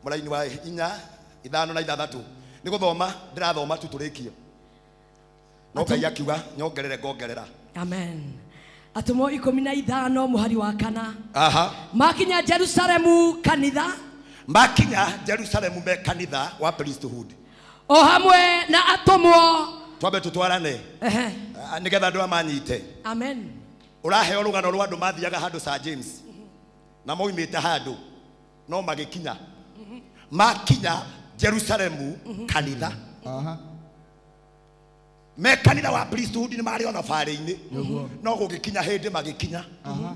A: må raini wa 4 5 na 6 nä gå thoma ndä rathoma tu tå rä kio no Ngai akiuga nyongerere ngongerera.
B: Amen. Atumo 15 muhari wa kana.
A: Aha.
B: Makinya Jerusalemu kanitha.
A: Makinya Jerusalemu me kanitha wa priesthood.
B: O hamwe na atumwo.
A: Twabe tutwarane. Nigetha andũ amanyite.
B: Amen.
A: Ũraheo rũgano rwa andũ mathiaga handũ Sir James. Na moimĩte handũ no magĩkinya. Makinya Jerusalemu kanitha.
C: Aha.
A: Me kanitha wa priesthood ni mari ona faare-ini. No gũgĩkinya hĩndĩ magĩkinya.
C: Aha.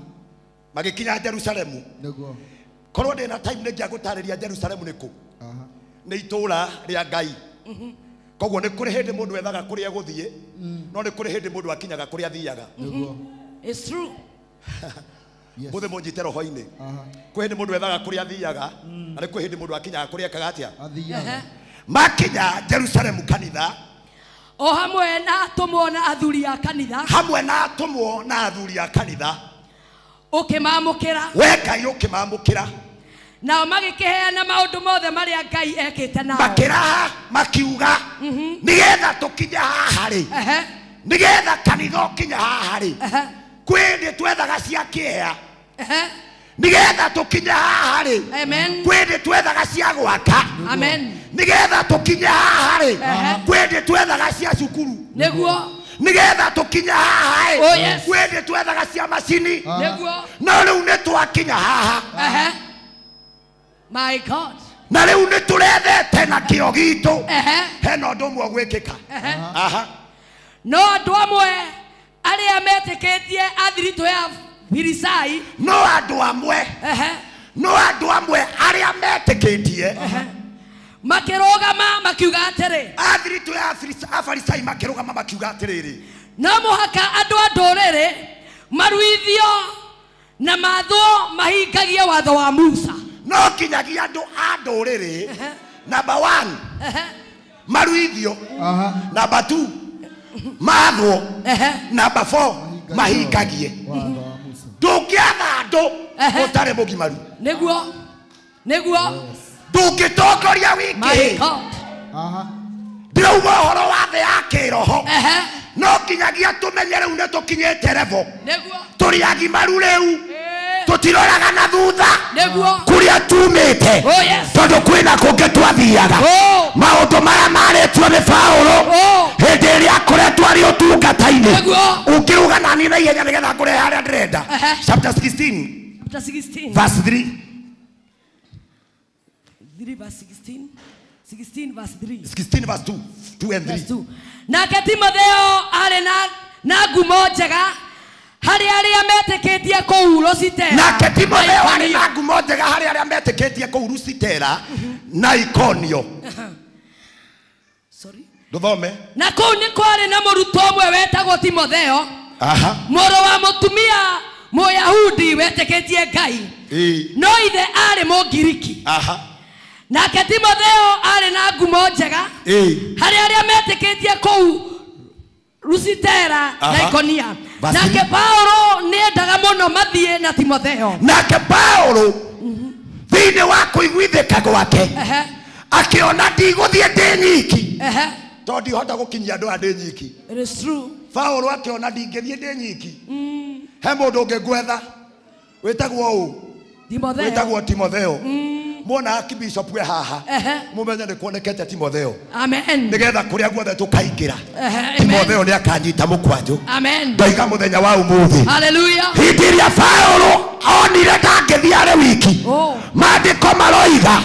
A: Magĩkinya Jerusalemu.
C: Nĩguo.
A: Korwo ndĩna time nĩ ngĩagũtarĩria Jerusalemu nĩ kũ.
C: Aha.
A: Nĩ itũũra rĩa Ngai. Koguo nĩ kũrĩ hĩndĩ mũndũ ethaga kũrĩa gũthiĩ. No nĩ kũrĩ hĩndĩ mũndũ akinyaga kũrĩa athiaga.
C: Nĩguo.
B: It's true.
C: Yes.
A: Mũthĩ mũnjite roho-inĩ.
C: Aha.
A: Kwĩ hĩndĩ mũndũ ethaga kũrĩa athiaga. Na nĩ kwĩ hĩndĩ mũndũ akinyaga kũrĩa ekaga atĩa.
C: Athiaga.
A: Makinya Jerusalemu kanitha.
B: O hamwe na atumwo na athuri a kanitha.
A: Hamwe na atumwo na athuri a kanitha.
B: Ukimamukira.
A: We Ngai ũkĩmamũkĩra.
B: Nao magĩkĩheana maũndũ mothe marĩa Ngai ekĩte nao.
A: Makĩraha makiuga nigetha tũkinya haha rĩ. Nigetha kanitha ũkinya haha rĩ. Kwĩ hĩndĩ twethaga cia kĩeha. Nigetha tũkinya haha rĩ.
B: Amen.
A: Kwĩ hĩndĩ twethaga cia gwaka.
B: Amen.
A: Nigetha tũkinya haha rĩ. Kwĩ hĩndĩ twethaga cia cukuru.
B: Nĩguo.
A: Nigetha tũkinya haha rĩ.
B: Oh yes.
A: Kwĩ hĩndĩ twethaga cia macini.
B: Nĩguo.
A: No rĩu nĩ twakinya haha.
B: My God.
A: Na rĩu nĩ tũrethete na kĩo gitũ. Hena ũndũ ũmwe gwĩkĩka. Aha.
B: No andũ amwe arĩa metĩkĩtie athiritũ ya Firisai.
A: No andũ amwe. No andũ amwe arĩa metĩkĩtie.
B: Makĩrũgama makiuga atĩrĩ.
A: Athiritũ ya Afarisai makĩrũgama makiuga atĩrĩrĩ.
B: No mũhaka andũ a ndũrĩrĩ maruithio na mathwo mahingagie watho wa Musa.
A: No kinyagia andũ a ndũrĩrĩ. Number 1. Maruithio. Number 2. Mathwo. Number 4. Mahingagie. Ndũngĩatha andũ ũtarĩ mũgimaru.
B: Nĩguo. Nĩguo.
A: Ndũngĩtongoria wiki. Ndĩrauga ũhoro wa thĩ ya kĩroho. No kinyagia tũmenye rĩu nĩ tũkinyĩte level.
B: Nĩguo.
A: Tũrĩ agimaru rĩu. Tũtiroraga na thutha.
B: Nĩguo.
A: Kũrĩa tumĩte. Tondũ kwĩna kũngĩ twathiaga. Maũndũ marĩa marĩtwo nĩ Paulo. Hĩndĩ ĩrĩa akoretwo arĩ ũtungata-inĩ. Ũngĩruga na niĩ na ihenya nĩgetha ngũrehe harĩa ndĩrenda. Chapter 16.
B: Chapter 16.
A: Verse 3.
B: 3 verse 16. 16 verse 3.
A: 16 verse 2. 2 and 3.
B: Nake Timotheo arĩ na ngumo njega harĩ arĩa metĩkĩtie kũu Lusitera.
A: Nake Timotheo arĩ na ngumo njega harĩ arĩa metĩkĩtie kũu Lusitera na Ikonio.
B: Sorry.
A: Ndũthome.
B: Na kũu nĩ kwarĩ na mũrutwo ũmwe wetagwo Timotheo. Mũrũ wa mũtumia Mũyahudi wetĩkĩtie Ngai. No ithe arĩ Mũngiriki. Nake Timotheo arĩ na ngumo njega harĩ arĩa metĩkĩtie kũu Lusitera na Ikonia. Nake Paulo nĩendaga mũno mathiĩ na Timotheo. Nake Paulo thĩinĩ wa kũiguithĩka gwake akĩona ndigũthiĩ ndĩ nyiki. Tondũ ndihota gũkinyia andũ a ndĩ nyiki. It is true. Paulo akĩona ndingĩthiĩ ndĩ nyiki. He mũndũ ũngĩ ngwetha wĩtagwo ũũ. Wĩtagwo Timotheo.
A: Muona akibishop we haha. Mumenye ni kuonekete Timotheo.
B: Amen.
A: Nigetha kuria guothe tukaingira.
B: Amen.
A: Timotheo ni akanyita mukwanju.
B: Amen.
A: Ndoiga muthenya wa umuthi.
B: Hallelujah.
A: Hindiria Paulo onire ndangithiare wiki. Maandiko maroiga.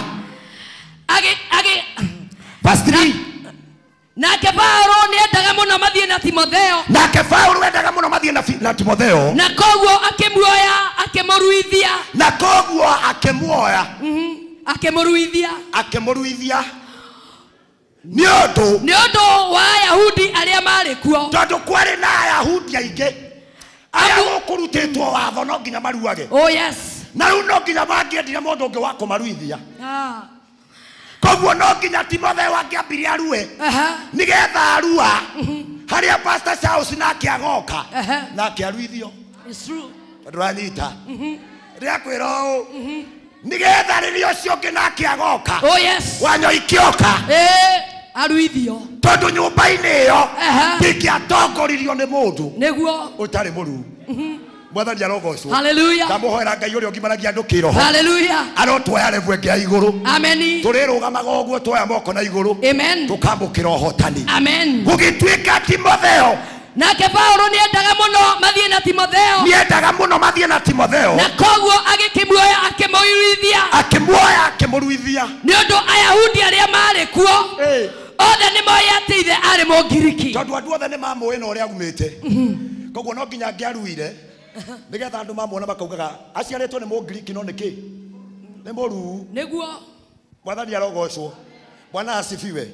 A: Verse 3.
B: Nake Paulo ni endaga muno mathie na Timotheo.
A: Nake Paulo endaga muno mathie na Timotheo.
B: Na koguo akimuoya akimuruithia.
A: Na koguo akimuoya. Akimuruithia. Niondo
B: wa Ayahudi aria mari kuo.
A: Tondu kwari na Ayahudi aingi. Aya gukurutitwo watho no nginya maruage.
B: Oh yes.
A: Na riu no nginya mangiendire mundu ungi wa kumaruithia. Koguo no nginya Timotheo angiambire arue. Nigetha arua. Haria Pastor Charles nake agoka. Nake aruithio.
B: It's true.
A: Nduranyita. Ria kwira u. Nigetha ririo cio ngi nake agoka.
B: Oh yes.
A: Wanyo ikioka.
B: Aruithio.
A: Tondu nyumba-ini iyo ndikiatongoririo ni mundu.
B: Niguo.
A: Utari muru. Mwathani arogocwo.
B: Hallelujah.
A: Ndamuhoera Ngai uria ngimaragia andu kiroho.
B: Hallelujah.
A: Arotwoya revu ngia iguru.
B: Amen.
A: Turirugamaga uguo twoya moko na iguru.
B: Amen.
A: Tukambukira uhotani.
B: Amen.
A: Gugituika Timotheo.
B: Nake Paulo ni endaga muno mathie na Timotheo.
A: Ni endaga muno mathie na Timotheo.
B: Na koguo agikimuoya
A: akimuruithia.
B: Ni undu Ayahudi aria mari kuo. Othe ni moya ithe ari Mugiriki.
A: Tondu andu othe ni mamuĩ na uria umite. Koguo no nginya ngiaruire. Nigetha andu mamuona makaugaga aciaritwo ni Mugiriki no niki? Ni muru.
B: Niguo.
A: Mwathani arogocwo. Bwana asifiwe.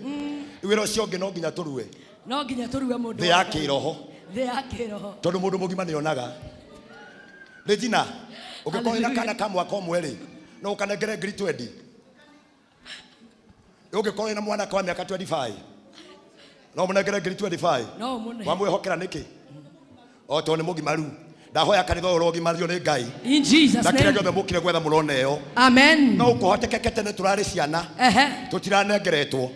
A: Wira ucio ngi no nginya turue.
B: No nginya turue mundu.
A: Thĩ ya kĩroho.
B: Thĩ ya kĩroho.
A: Tondu mundu mugima ni onaga. Regina, ugikorwo na kana ka mwaka ũmwe rĩ, no ukanengere ngiri 20. Ugikorwo na mwana kwa miaka 25. No munengere ngiri 25.
B: No mune.
A: Wamwĩhokera niki? O to ni mugimaru. Ndahoya kanitha urogimario ni Ngai.
B: In Jesus name.
A: Ndakira gothe mukire gwetha muroneo.
B: Amen.
A: No kuhotekekete ni turari ciana. Tutiranengeretwo.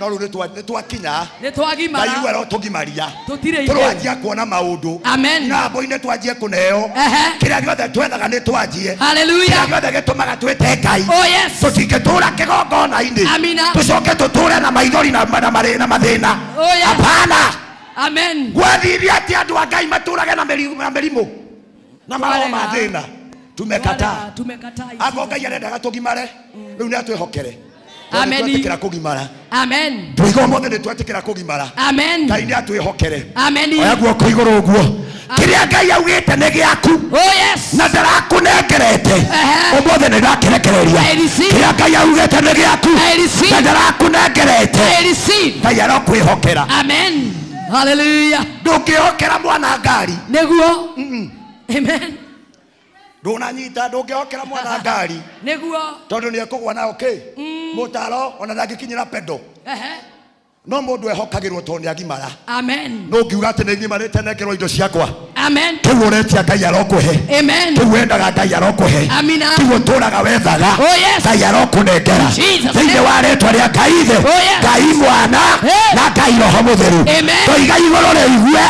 A: No riu ni twakinya.
B: Ni twagimara.
A: Ngai wero tugimaria.
B: Tutire
A: turwanjia kuona maundu.
B: Amen.
A: Na mboine twanjie kuneo. Kiria giothe twethaga ni twanjie.
B: Hallelujah.
A: Kiria giothe gitumaga twete Ngai.
B: Oh yes.
A: Tutingitura kigongona-ini.
B: Amina.
A: Tucoke tuture na maithori na mathina.
B: Oh yes.
A: Hapana.
B: Amen.
A: Gwathiria ati andu a Ngai maturage na mirimu na maro mathina. Tumekataa. Ako Ngai arendaga tugimare. Riu ni atwihokere.
B: Amen.
A: Twetĩkĩra kugimara.
B: Amen.
A: Tuigo mothe ni twetĩkĩra kugimara.
B: Amen.
A: Ngai ni atwihokere.
B: Amen.
A: Oya guoko iguru uguo. Kiria Ngai augite ni giaku.
B: Oh yes.
A: Na ndarakunengerete. Umothe ni ndakirekereria. Kiria Ngai augite ni giaku. Na ndarakunengerete. Ngai arokwihokera.
B: Amen. Hallelujah.
A: Ndungihokera mwana ngari.
B: Niguo. Amen.
A: Ndunanyita ndungihokera mwana ngari.
B: Niguo.
A: Tondu ni ekugwa na okay. Mutaro ona ndagikinyira pedo. No mundu ehokagirwo to ni agimara.
B: Amen.
A: No ngiuga ati ni ngimarite nengerwo indo ciakwa.
B: Amen.
A: Kiu uretia Ngai arokuhe.
B: Amen.
A: Kiu endaga Ngai arokuhe.
B: Amina.
A: Kiu uturaga wethaga.
B: Oh yes.
A: Ngai arokunengera.
B: Thĩinĩ
A: wa rĩtwa rĩa Ngai ithe. Ngai mwana na Ngai roho mutheru. Toiga igũrũ rĩigue.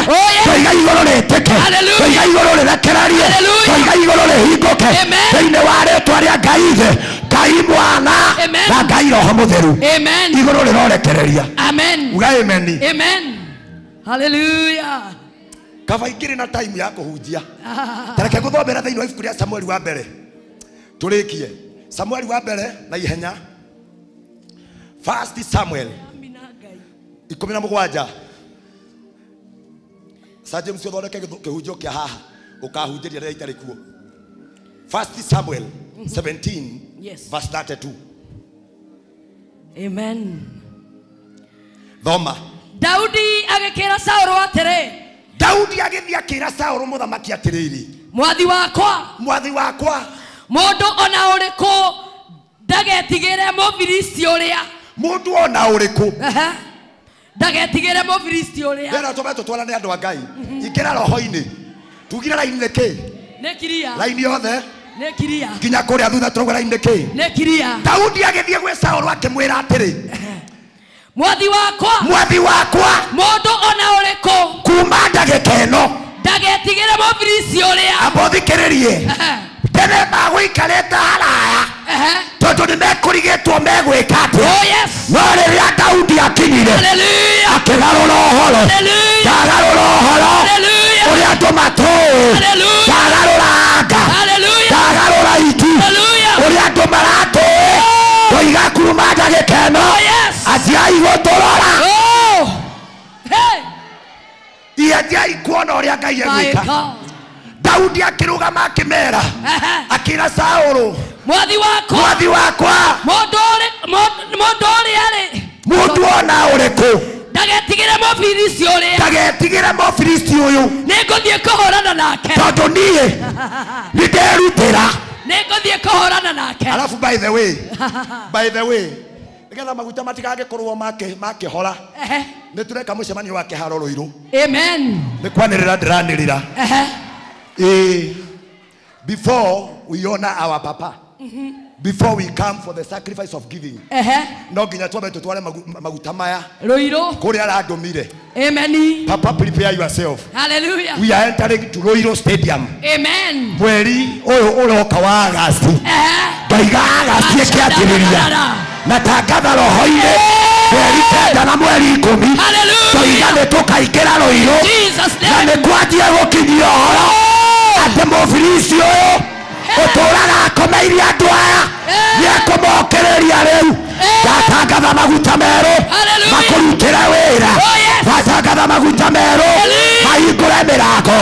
A: Toiga igũrũ rĩtĩke. Toiga igũrũ rĩrekererie. Toiga igũrũ rĩhingũke. Thĩinĩ wa rĩtwa rĩa Ngai ithe. Ngai mwana na Ngai roho mutheru.
B: Amen.
A: Igũrũ rĩrorekereria.
B: Amen.
A: Uga amen.
B: Amen. Hallelujah.
A: Kava ingiri na time ya kuhunjia. Tareke guthomera thĩinĩ wa ibuku rĩa Samuel wa mbere. Turikie. Samuel wa mbere na ihenya. First Samuel. 17. Saje msio thondeke kihunjio kia haha. Ukahunjĩria rĩrĩa itarĩ kuo. First Samuel 17 verse 32.
B: Amen.
A: Thoma.
B: Daudi agĩkĩra Saũlũ atĩrĩ.
A: Daudi agĩthiĩ akĩra Saũlũ mũthamaki atĩrĩrĩ.
B: Mwathi wakwa. Mũndũ ona ũrĩkũ ndagetigĩre Mũfilisti ũrĩa.
A: Mũndũ ona ũrĩkũ.
B: Ndagetigĩre Mũfilisti ũrĩa.
A: Wena tũmetwo twarane andũ a Ngai. Ingĩra roho-inĩ. Tugire raini nĩ kĩ?
B: Nĩ kiria.
A: Raini yothe.
B: Nĩ kiria.
A: Nginya kũrĩa thutha tũrauga raini nĩ kĩ?
B: Nĩ kiria.
A: Daudi agĩthiĩ gwĩ Saũlũ akĩmwĩra atĩrĩ.
B: Mwathi wakwa. Mũndũ ona ũrĩkũ.
A: Kuma ndagĩka ĩno.
B: Ndagetigĩre Mũfilisti ũrĩa.
A: Amba thikĩrĩrie. ene magwikareta haraya tondu nimekurigetwo megwika atia no riria Daudi akinyire akigarura uhoro ndagarura uhoro uria andu matũĩ ndagarura anga ndagarura itu uria andu maratũĩ koiga kuma ndagĩka ĩno atiai gũtũrora atiai kuona ũrĩa Ngai egwĩka. Daudi akirugama akimera akira Saulu mwathi wakwa mundu ona uriku ndagetigire Mufilisti uyu ninguthie kuhorana nake tondu nie ninderutira ninguthie kuhorana nake. Alafu by the way nigetha maguta matigage kurwo makihora nitureka mucemanio wa kiharo Ruiru. Amen. Nikwanirira ndiranirira before we honor our papa, before we come for the sacrifice of giving, no ginya twabe tutware maguta maya Ruiru kuri aradumire. Amen. Papa, prepare yourself. Hallelujah. We are entering to Ruiru Stadium. Amen. Mweri uyu uroka wa August. Ndaiga August ikiambiriria natangatha roho-ini mweri kenda na mweri 10 ndaiga nitukaingĩra Ruiru na nikwanjia gukinyia ũhoro ati Mufilisti uyu uturaga akomeirie andu aya niakumokĩrĩria riu. Ndatangatha maguta meru makurutĩre wĩra. Ndatangatha maguta meru mahingũre mĩrango.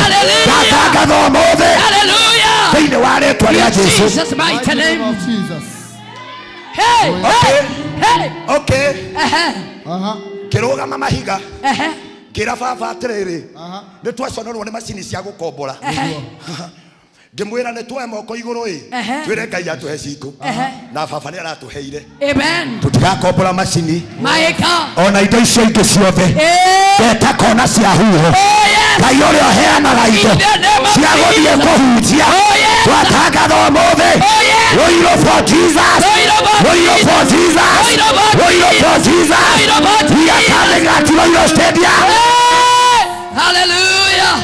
A: Ndatangatha ũmũthĩ thĩinĩ wa rĩĩtwa rĩa Jesũ. Okay. Kirugama mahiga kira baba atiriri ni twaconorwo ni macini cia gukombora ngimwira ni twoe moko iguru twire Ngai atuhe cingu na baba ni aratuheire. Amen. Tutigakombora macini ona indo icio ingĩ ciothe beta kona cia huho Ngai ũrĩa ũheanaga indo cia gũthiĩ kũhunjia twatangatha ũmũthĩ Ruiru for Jesus. Ruiru for Jesus. Ruiru for Jesus. We are coming at Ruiru Stadium. Hallelujah.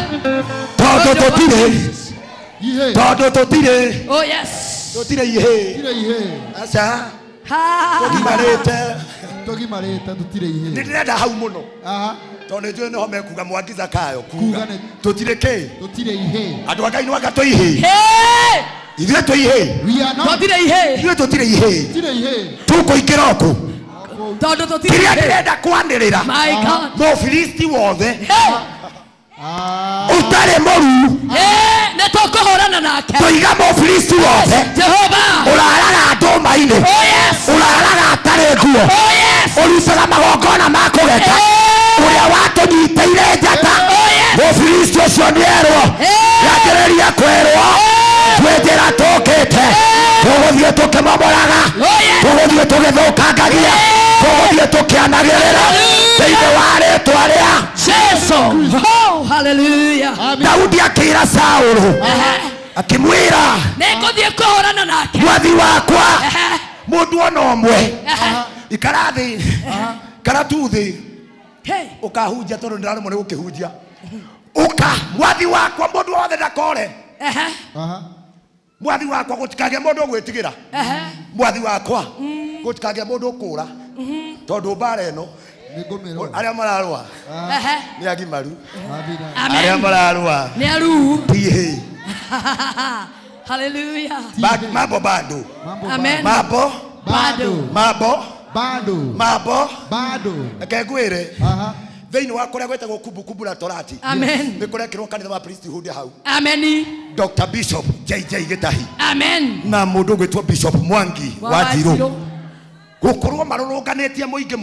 A: Todo totire. Oh yes. Totire ihe. Asa. Togimarete totire ihe. Ndirenda hau muno. Tondu njui niho mekuga Mwangi Zakayo kuga totire ke totire ihe. Andu a Ngai ni wanga tũihe. Ithuĩ tũihe. Ithuĩ tũtire ihe. Tũkũingĩra kũ tondu tũtire kĩrĩa ndĩrenda kwanĩrĩra Mũfilisti wothe utarĩ mũru nĩtũkũhũrana nake. Tũiga Mũfilisti wothe ũraraga ndũma-inĩ ũraraga atarĩ nguo ũrutaga magongona ma kũgeta ũrĩa watũnyitĩire njata Mũfilisti ũcio nĩerwo yanjĩrĩria kwĩrwo twĩnjĩra tũkĩte tũgũthiĩ tũkĩmomoraga tũgũthiĩ tũgĩthũkangagia tũgũthiĩ tũkĩanagĩrĩra thĩinĩ wa rĩĩtwa rĩa Jesũ. Hallelujah. Daudi akĩĩra Saũlũ akĩmwĩra nĩngũthiĩ kũhũrana nake mwathi wakwa mũndũ ona ũmwe ikara thĩ kana tu thĩ ũkahunjia tondũ ndĩraremwo nĩ gũkĩhunjia ũka mwathi wakwa mũndũ wothe ndakore mwathi wakwa gũtikagĩa mũndũ ũgwĩtigĩra mwathi wakwa gũtikagĩa mũndũ ũkũra tondu mbara ĩno arĩa mararũa nĩ agimaru arĩa mararũa nĩ aru tihe. Hallelujah. Mambo bado. Amen. Mambo bado. Akegwire thĩinĩ wa kũrĩa gwĩtagwo kumbukumbu la Torati nĩ kũrekĩrwo kanitha wa priesthood hau. Amen. Dr. Bishop JJ Gĩtahi. Amen. Na mũndũ gwĩtwo Bishop Mwangi wa Njirũ gukorwo marũrũnganĩtie mũingĩ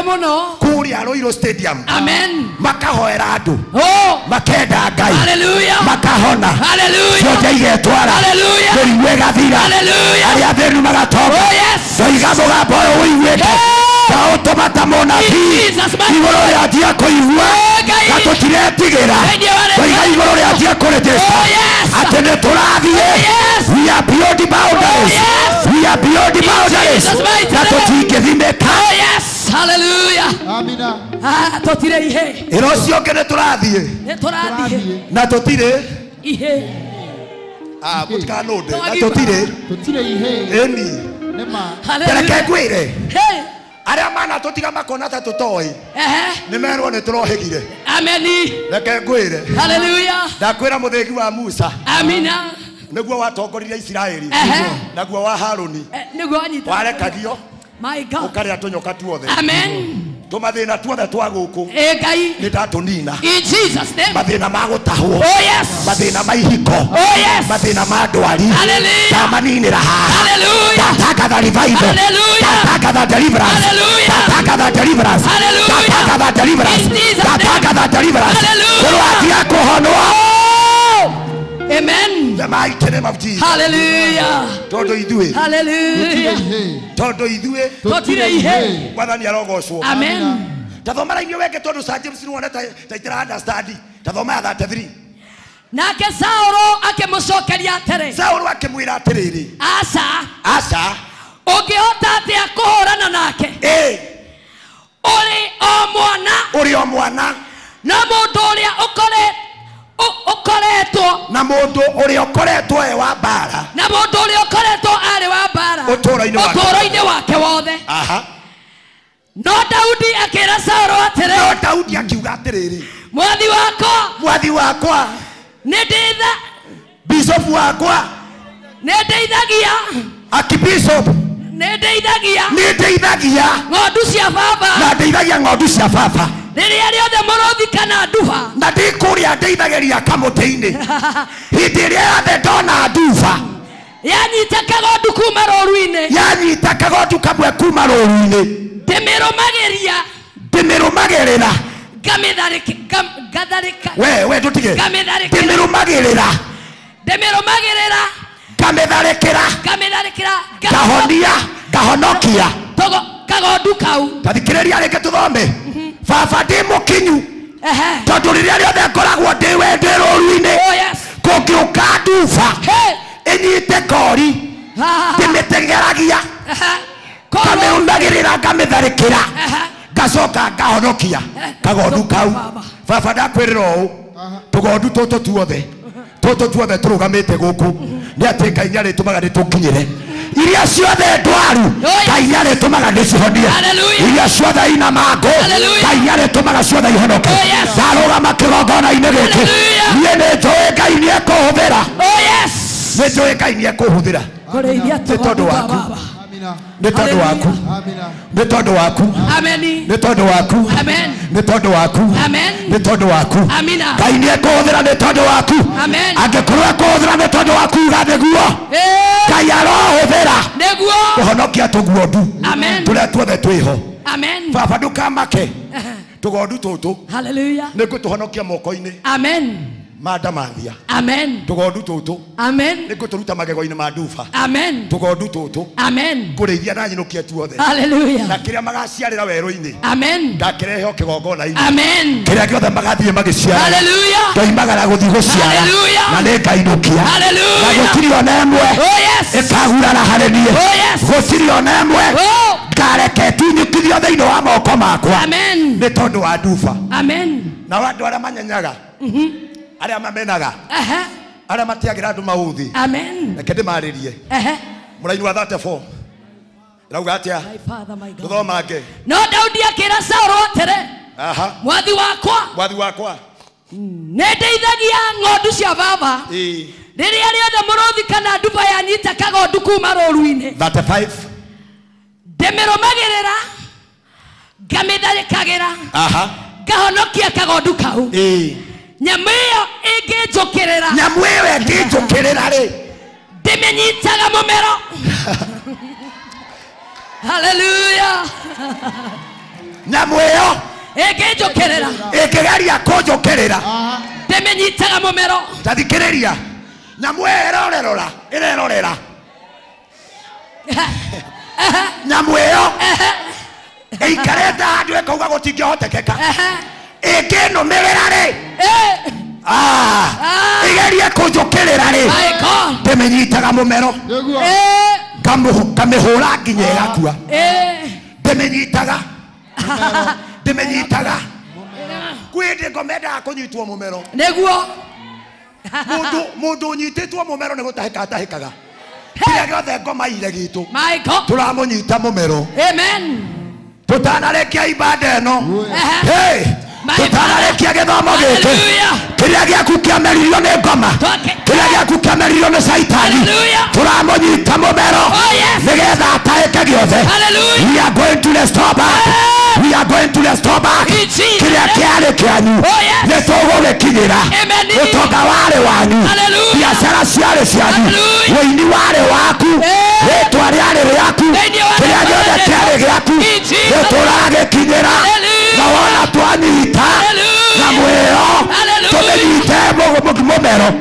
A: mũno kũrĩa Ruiru Stadium. Amen. Makahoera andũ makenda Ngai makahona cionje igetwara mĩrimũ ĩgathira arĩa athĩnu magatonga ndoiga mũgambo ũyũ ũiguĩte taũtũma ta mũnabii igũrũ rĩa ndia kũigua na tũtiretigĩra ndoiga igũrũ rĩa ndia kũrĩtĩsta atĩ nĩ tũrathiĩ. We are beyond the boundaries. We are beyond the boundaries. Na tũtingĩthimĩka. Hallelujah. Amina. Tũtire ihe. Ĩro cio ngĩ nĩ tũrathiĩ na tũtire ihe. Mutikanunde.
C: Tutire ihe.
A: Eni.
C: Nema.
A: Tereke gwire.
B: Hey.
A: Aria mana tutiga makona ta tutoi. Ni merwo ni turohigire.
B: Amen.
A: Reke gwire.
B: Hallelujah.
A: Ndakwira muthegi wa Musa.
B: Amina.
A: Niguo watongoririe Israeli. Naguo wa Haruni.
B: Niguo anyita.
A: Warekagio.
B: My God.
A: Ukaria tunyoka tuothe.
B: Amen.
A: Tumathina tuothe twa guku.
B: Ngai.
A: Nitatunina.
B: In Jesus name.
A: Mathina ma gutahwo.
B: Oh yes.
A: Mathina ma ihiko.
B: Oh yes.
A: Mathina ma ndwari.
B: Hallelujah.
A: Tamaninira haha.
B: Hallelujah.
A: Tataka the revival.
B: Hallelujah.
A: Tataka the deliverance.
B: Hallelujah.
A: Tataka the deliverance.
B: Hallelujah.
A: Tataka the deliverance. Tataka the deliverance.
B: Hallelujah.
A: Kurwatia kuhonwa.
B: Amen.
A: The mighty name of Jesus.
B: Hallelujah.
A: Todo idue.
B: Hallelujah.
A: Todo idue.
B: Totire ihe.
A: Bwana arogocwo.
B: Amen.
A: Tathoma inyo weke todo Sir James ni wona ta itira understand. Tathoma 33.
B: Nake Saulo akimucokeria atiri.
A: Saulo akimwira atiriri. Asa.
B: Ungihota atia kuhurana nake? Uri o mwana. Na mundu uria ukoretwo.
A: Na mundu uria ukoretwo e wa bara.
B: Na mundu uria ukoretwo ari wa bara.
A: Utoro-ini
B: wake wothe. No Daudi akira Saulo atiri.
A: No Daudi akiuga atiriri.
B: Mwathi wakwa. Ninditha.
A: Bishop wakwa.
B: Nindithagia.
A: Akibishop.
B: Nindithagia.
A: Ng'ondu cia baba. Na ndeithagia ng'ondu cia baba.
B: Riria riothe muruthi kana nduba.
A: Na ndikuria ndeithagiria kamuti-ini. Hindi iria yothe ndona nduba.
B: Yanyita kagondu kuma roru-ini.
A: Yanyita kagondu kamwe kuma roru-ini. Ndimirumagirira. We ndutige. Ndimirumagirira. Ngamitharikira. Ngahonokia.
B: Kagondu kau.
A: Tathikiriria reke tuthome. Baba ndi mukinyu. Tondu riria riothe ngoragwo ndi we ndi roru-ini. Kungiuka nduba. Inyite kori. Ndimitengeragia. Ngamirumagirira ngamitharikira. Ngacoka ngahonokia kagondu kau. Baba ndakwirira uu tugondu tutu tuothe turugamite guku ni ati Ngai niaritumaga nitukinyire iria ciothe ndwaru. Ngai niaritumaga nicihonie iria ciothe ina mangu. Ngai niaritumaga ciothe ihonoke. Ndarugama kigongona-ini giki nie ni njui Ngai niekuhuthira. Ni njui Ngai niekuhuthira ni tondu waku. Ni tondu waku. Ni tondu waku. Ni tondu waku. Ni tondu waku. Ni tondu waku. Ngai niekuhuthira ni tondu waku. Angikorwo ekuhuthira ni tondu waku uga niguo. Ngai arohuthira kuhonokia tuguondu turia tuothe twiho. Baba ndukamake tugondu tutu nigutuhonokia moko-ini ma Ndamathia. Tugondu tutu niguturuta magego-ini ma nduba. Tugondu tutu kurithia na nyinukia tuothe na kiria magaciarira weru-ini ngakirehe o kigongona-ini kiria giothe magathie magiciara ndoimagara guthii guciara na ni ngainukia na gutiri ona emwe ikagurara harĩ niĩ. Gutiri ona emwe ngareke tunyukithio thĩinĩ wa moko makwa nĩ tondu wa nduba. Na andu aria manyenyaga aria mamenaga aria matiagira andu mauthi reke ndimaririe. Muraini wa 34 rauga atia tuthomange.
B: No Daudi akira Saulo atiri. Mwathi wakwa nindeithagia ng'ondu cia baba. Riria riothe muruthi kana nduba yanyita kagondu kuma roru-ini.
A: 35
B: ndimirumagirira ngamitharikagira ngahonokia kagondu kau. Nyamu iyo ingijukirira ri ndiminyitaga mumero. Hallelujah.
A: Nyamu iyo
B: ingijukirira
A: ikigeria kunjukirira
B: ndiminyitaga mumero.
A: Tathikiriria nyamu iyo irerorera nyamu iyo ikareta handu ikauga gutingĩhotekeka ingĩnũmĩrĩra rĩ igerie kunjukirira ri ndiminyitaga mumero ngamihura nginya igakua. Ndiminyitaga kwindi ngomendaga kunyitwo mumero niguo Mundu nyitetwo mumero ne gutahika tahikaga. Kile giothe ngoma ile gitu.
B: My God.
A: Turamunyita mumero.
B: Amen.
A: Tutanarekia ibada eno. Hey. Tutanarekia githomo giki. Kile giaku kiameririo ne ngoma. Kile giaku kiameririo ne saitani. Turamunyita mumero. Nigetha atahike giothe. We are going to restore back. We are going to restore back. Kile kiale kianyu. Netogo kinyira. Utoga wale wanyu. Biashara ciale cianyu. Weini wale waku. Retwa riale yaku. Kile giothe kiale giaku. Netorage kinyira. Na wana twanyita. Na mweo. Tumenyite mumero.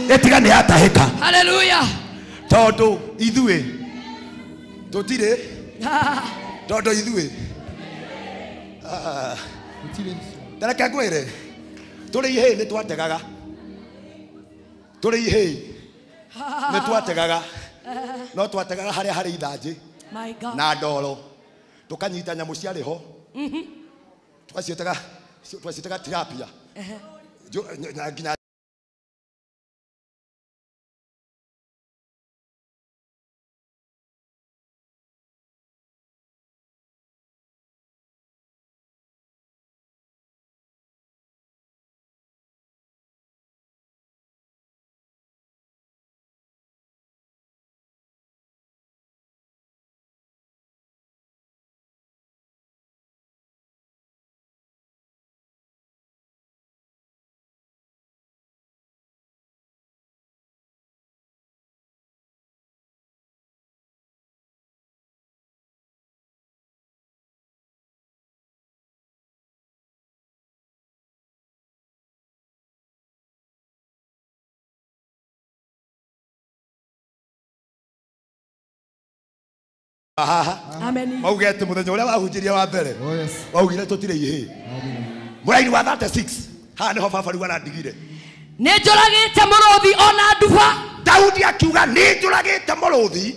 A: Etiga ni atahika.
B: Hallelujah.
A: Todo idue. Totire. Todo idue. Taraka gwere. Tore ihe ne twategaga. Tore ihe. Ne twategaga. No twategaga hari ithaje.
B: My God.
A: Na ndoro. Tukanyita nyamu ciarĩ ho. Twacitaga tilapia. Nginya
B: Amen.
A: Maugete muthenya uria wahunjirie wa mbere. Oh yes. Waugire tutire ihe. Muraini wa 36. Ha niho baba riu arandigire.
B: Nĩnjũragĩte mũrũthi ona nduba.
A: Daudi akiuga nĩnjũragĩte mũrũthi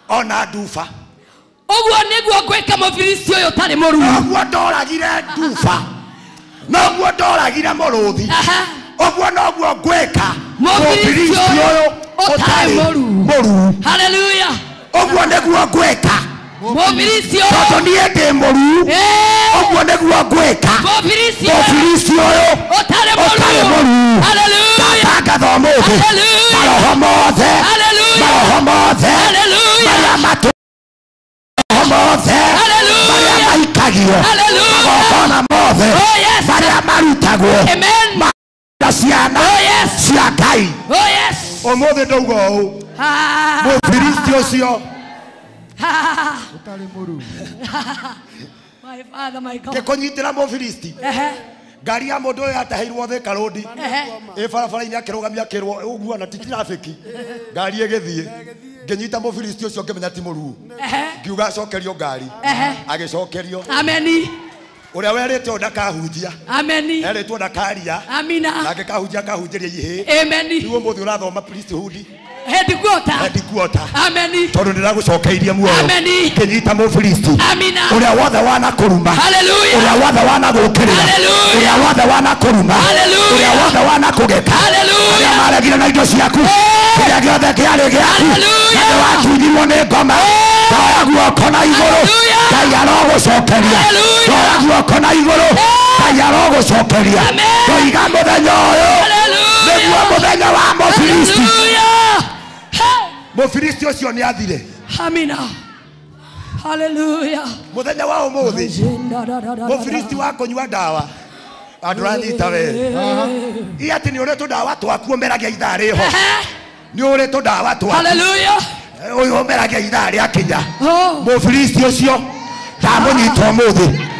A: ona nduba.
B: Ũguo nĩguo ngwĩka mũfilisti ũyũ ũtarĩ mũruu.
A: Ũguo ndoragire nduba. Noguo ndoragire mũrũthi. Ũguo noguo ngwĩka mũfilisti ũyũ ũtarĩ mũruu. Hallelujah. Ũguo nĩguo ngwĩka mũfilisti ũyũ. Tondũ niĩ ndĩ mũruu. Ũguo nĩguo ngwĩka mũfilisti ũyũ ũtarĩ mũruu. Hallelujah. Ngatho mũthĩ. Maroho mothe. Maroho mothe. Marĩa matũ mothe. Marĩa maikagio. Magongona mothe. Marĩa marutagwo. Na ciana cia Ngai. Ũmũthĩ ndauga ũũ. Mũfilisti ũcio ũtarĩ mũruu.
B: My Father, my God.
A: Gĩkũnyitĩra mũfilisti. Ngari ya mũndũ ũyũ yataheirwo Thika Road. Barabara-inĩ akĩrũgamia akĩrwo ũguo na ti traffic. Ngari ĩgĩthiĩ. Ngĩnyita mũfilisti ũcio ngĩmenya ti mũruu. Ngiuga acokerio ngari. Agĩcokerio.
B: Amen.
A: Uria werĩtwo ndakahunjia.
B: Amen.
A: Erĩtwo ndakaria.
B: Amina.
A: Nake kahunjia kahunjĩria ihe.
B: Amen.
A: Rĩu ũmũthĩ ũrathoma priesthood.
B: Headquarter. Amen.
A: Tondũ ndĩragũcokeirie muoyo.
B: Amen.
A: Kĩnyita mũfilisti.
B: Amina.
A: Ũrĩa wothe wanakũruma.
B: Hallelujah.
A: Ũrĩa wothe wanagũkĩrĩra.
B: Hallelujah.
A: Ũrĩa wothe wanakũruma.
B: Hallelujah.
A: Ũrĩa wothe wanakũgeka.
B: Hallelujah.
A: Ũrĩa maregire na indo ciaku. Kĩrĩa gĩothe kĩarĩ gĩaku.
B: Hallelujah.
A: Na watundirwo nĩ ngoma. Toya guoko na igũrũ. Ngai arogũcokeria. Toya guoko na igũrũ. Ngai arogũcokeria. Tũiga mũthenya ũyũ. Nĩguo mũthenya wa mũfilisti. Mũfilisti ũcio nĩ athire.
B: Amina. Hallelujah.
A: Muthenya wa ũmũthĩ. Mũfilisti wa kũnyua ndawa. Andũ ranyita we. Atĩ nĩ ũrĩtwo ndawa twaku ũmeragia ithaa rĩho. Nĩ ũrĩtwo ndawa twaku.
B: Hallelujah.
A: Ũyũ ũmeragia ithaa rĩakinya. Mũfilisti ũcio ndamũnyita ũmũthĩ.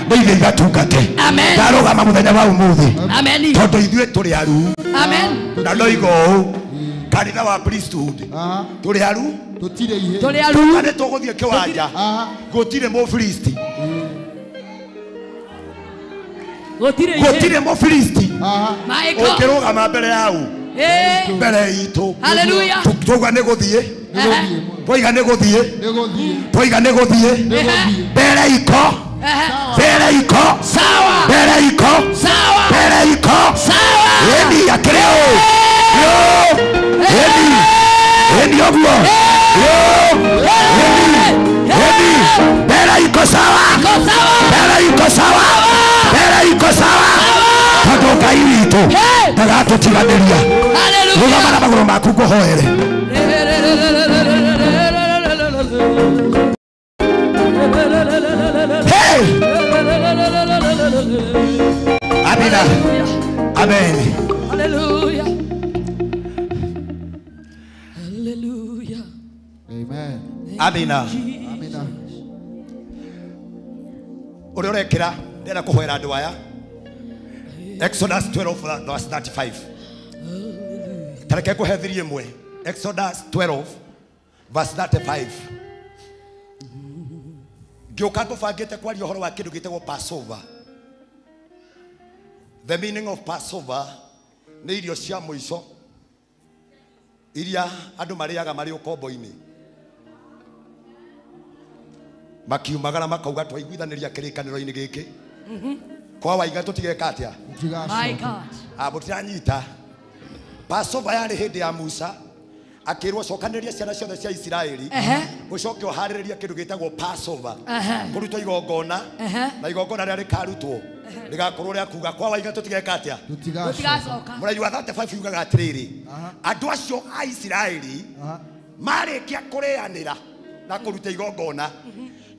A: ndeithe igatungate ndarugama muthenya wa umuthi tondu ithuĩ tũrĩ aru na ndoiga ũũ kanitha wa priesthood tũrĩ aru tũrĩ aru nĩ tũgũthiĩ kĩwanja gũtirĩ mũfilisti gũtirĩ mũfilisti ũkĩrũgama mbere yaũ mbere itũ tũuga nĩ gũthiĩ twoiga nĩ gũthiĩ twoiga nĩ gũthiĩ mbere iko mbere iko mbere iko mbere iko ĩni akĩrĩ ũũ ĩni ũguo ĩni mbere iko sawa mbere iko sawa mbere iko sawa tondũ Ngai witũ ndagatũtiganĩria rũgama na magũrũ maku ngũhoere amina amen
B: hallelujah hallelujah
C: amen
A: amina
C: amina
A: ũrĩa ũrekĩra ndĩrenda kũhoera andũ aya Exodus 12 verse 35 tareke kũhethirie mwe Exodus 12 verse 35 ngĩũka tũbangĩte kwaria ũhoro wa kĩndũ gĩtagwo Passover. The meaning of Passover nĩ irio cia mũico iria andũ marĩaga marĩ ũkombo-inĩ makiumagara makauga twaiguithanĩria kĩrĩkanĩro-inĩ gĩkĩ kwa waiga tũtigeka atĩa
B: my God
A: mũtiranyita. Passover yarĩ hĩndĩ ya Musa akĩrwo cokanĩrĩria ciana ciothe cia Isiraeli ũcoke ũharĩrĩrie kĩndũ gĩtagwo Passover kũrutwo igongona na igongona rĩrĩa rĩkarutwo rĩgakorwo rĩa kuga kwa waiga tũtigeka atĩa
B: tũtigacoka.
A: Mũraigua wa 35 yugaga atĩrĩrĩ andũ acio a Isiraeli marĩkia kũrĩanĩra na kũruta igongona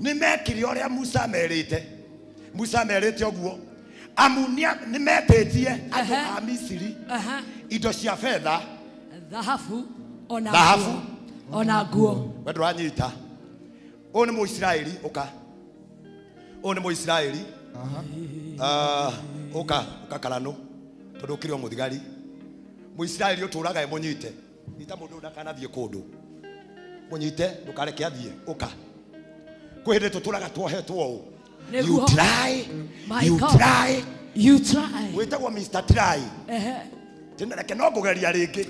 A: nĩ mekire ũrĩa Musa merĩte ũguo amunia nĩ metĩtie andũ a Misiri indo cia fedha
B: dhahabu ona nguo.
A: Wewe ndũranyita. Ũyũ nĩ Mũisiraeli ũka. Ũyũ nĩ Mũisiraeli ũka Karano tondũ ũkĩrĩ o mũthigari. Mũisiraeli ũtũraga mũnyite ita mũndũ ndakanathiĩ kũndũ mũnyite ndũkareke athiĩ ũka kwĩ hĩndĩ tũtũraga tuohetwo ũũ. You try wĩtagwo Mr. Try tĩndareke no kũgeria rĩngĩ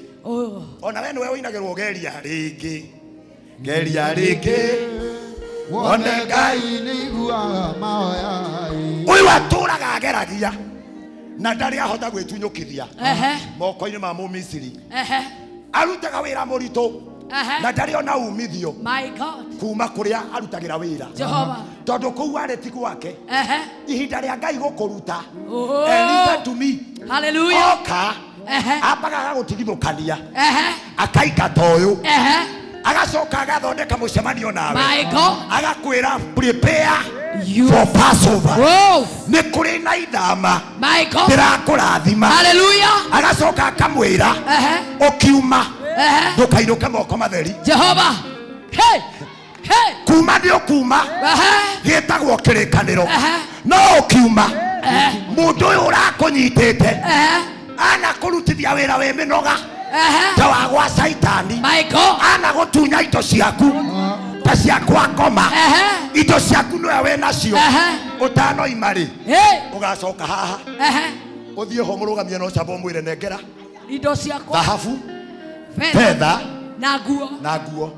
A: ona we nĩwe wĩinagĩrwo geria rĩngĩ wone Ngai
C: nĩiguaga mahoya
A: ũyũ atũraga ageragia na ndarĩ ahota gwĩtunyũkithia moko-inĩ ma Mũmisiri arutaga wĩra mũritũ na ndarĩ ona umithio kuma kũrĩa arutagĩra wĩra tondũ kũu arĩ ti gwake ihinda rĩa Ngai gũkũruta listen to me oka apaga gũtigithũkania akaingata ũyũ agacoka agathondeka mũcemanio nawe agakwĩra prepare for Passover nĩ kũrĩ na ithama ndĩrakũrathima agacoka akamwĩra ũkiuma ndũkainũke moko matheri
B: Jehova
A: kuma nĩ ũkuma gĩtagwo kĩrĩkanĩro no ũkiuma mũndũ ũyũ ũrakũnyitĩte ana kũrutithia wĩra wĩ mĩnoga ta wa gwa Saitani ana gũtunya indo ciaku ta cia kwa ngoma indo ciaku nĩwe wĩ nacio ũtanoima rĩ ũgacoka haha ũthiĩ ho mũrũgamie na ũcamba ũmwĩre nengera
B: indo ciakwa
A: dhahabu fedha
B: na nguo.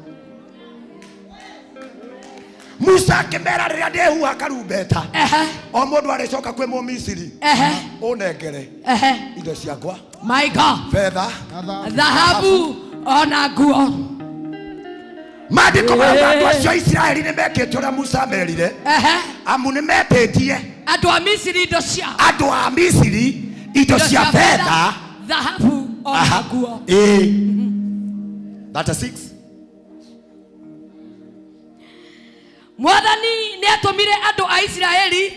A: Musa akĩmera rĩrĩa ndĩhuha karumbeta o mũndũ arĩcoka kwĩ Mũmisiri ũnengere indo ciakwa
B: my God
A: fedha
B: dhahabu ona nguo.
A: Maandĩko mauga andũ acio Isiraeli nĩ mekĩte ũrĩa Musa merire amu nĩ metĩtie
B: andũ a Misiri
A: indo cia fedha
B: dhahabu ona nguo.
A: 36
B: Mwathani nĩ atũmire andũ a Isiraeli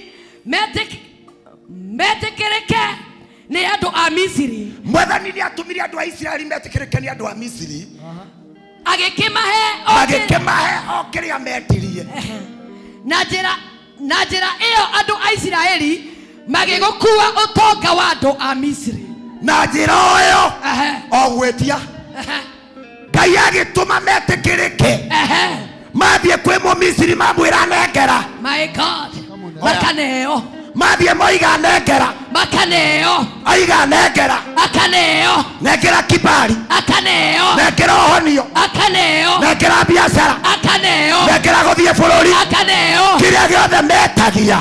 B: metĩkĩrĩke nĩ andũ a Misiri.
A: Mwathani nĩ atũmire andũ a Isiraeli metĩkĩrĩke nĩ andũ a Misiri agĩkĩmahe o kĩrĩa metirie
B: na njira iyo andu a Israeli magigukua utonga wa andu a Misri
A: na njira iyo ogwetia Ngai agituma metikirike mathie kwi mu Misri mamwira nengera. My God, makaneo mathie moiga nengera, makaneo aiga nengera, akaneo nengera kibali, akaneo nengera honio, akaneo nengera biashara, akaneo nengera guthie bururi, akaneo kiria giothe metagia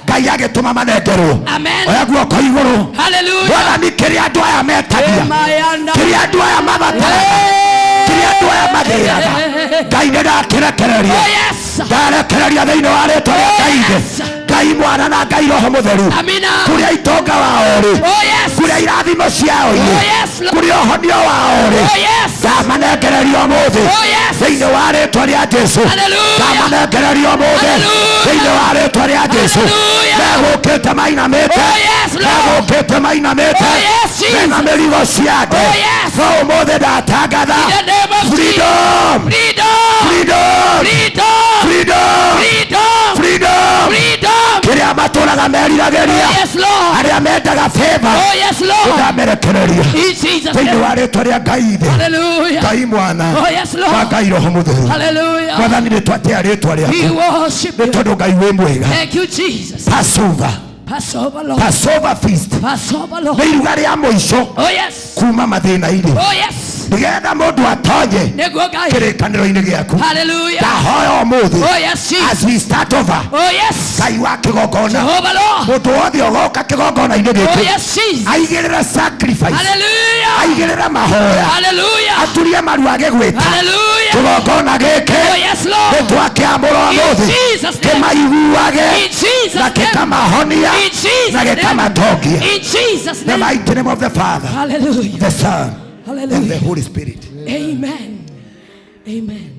A: Ngai agituma manengerwo. Amen. Oya guoko iguru. Hallelujah. Bwana ni kiria andu aya metagia, kiria andu aya mabatara, kiria andu aya mathiraga Ngai ndakirekereria. Oh yes. Ndarekereria thiini wa rĩtwa rĩa Ngai. Ngai Mwana na Ngai Roho Mutheru. Amina. Kuria itonga wao ri. Oh yes. Kuria irathimo ciao ri. Oh yes. Kuria honio wao ri. Oh yes. Ndamanengereria umuthi. Oh yes. Thiini wa rĩtwa rĩa Jesu. Hallelujah. Ndamanengereria umuthi. Thiini wa rĩtwa rĩa Jesu. Megukite mainamite. Oh yes. Megukite mainamite. Oh yes. Mena mĩrigo ciake. Oh yes. No umuthi ndatangatha. Freedom. Freedom. Freedom. Freedom. Freedom. Freedom. Freedom. Freedom. Kiria maturaga merirageria. Oh yes Lord. Aria mendaga favor. Oh yes Lord. Ndamerekereria. In Jesus name. Wa rĩtwa rĩa Ngai. Hallelujah. Ngai Mwana. Oh yes Lord. Ngai Roho Mutheru. Hallelujah. Mwathani nĩtwatea rĩtwa rĩaku. We worship you. Nĩtondũ Ngai wĩ mwega. Thank you Jesus. Passover. Passover Lord. Passover feast. Passover Lord. Nĩ iruga rĩa mũico. Oh yes. Kuma mathĩna-inĩ. Oh yes. Nigetha mundu atonye kĩrĩkanĩro-inĩ gĩaku. Hallelujah. Ndahoya ũmũthĩ. Oh yes Jesus. As we start over. Oh yes. Ngai wa kĩgongona. Jehovah Lord. Mũndũ wothe ũgoka kĩgongona-inĩ gĩkĩ. Oh yes Jesus. Aigĩrĩra sacrifice. Hallelujah. Aigĩrĩra mahoya. Hallelujah. Aturie maru agĩgwĩta. Hallelujah. Kĩgongona gĩkĩ. Oh yes Lord. Nĩtwakĩamũra ũmũthĩ. In Jesus name. Kĩmaiguage. In Jesus name. Na gĩkamahonia. In Jesus name. Na gĩkamatongia. In Jesus name. The mighty name of the Father. Hallelujah. The Son. Hallelujah. And the Holy Spirit. Amen. Amen.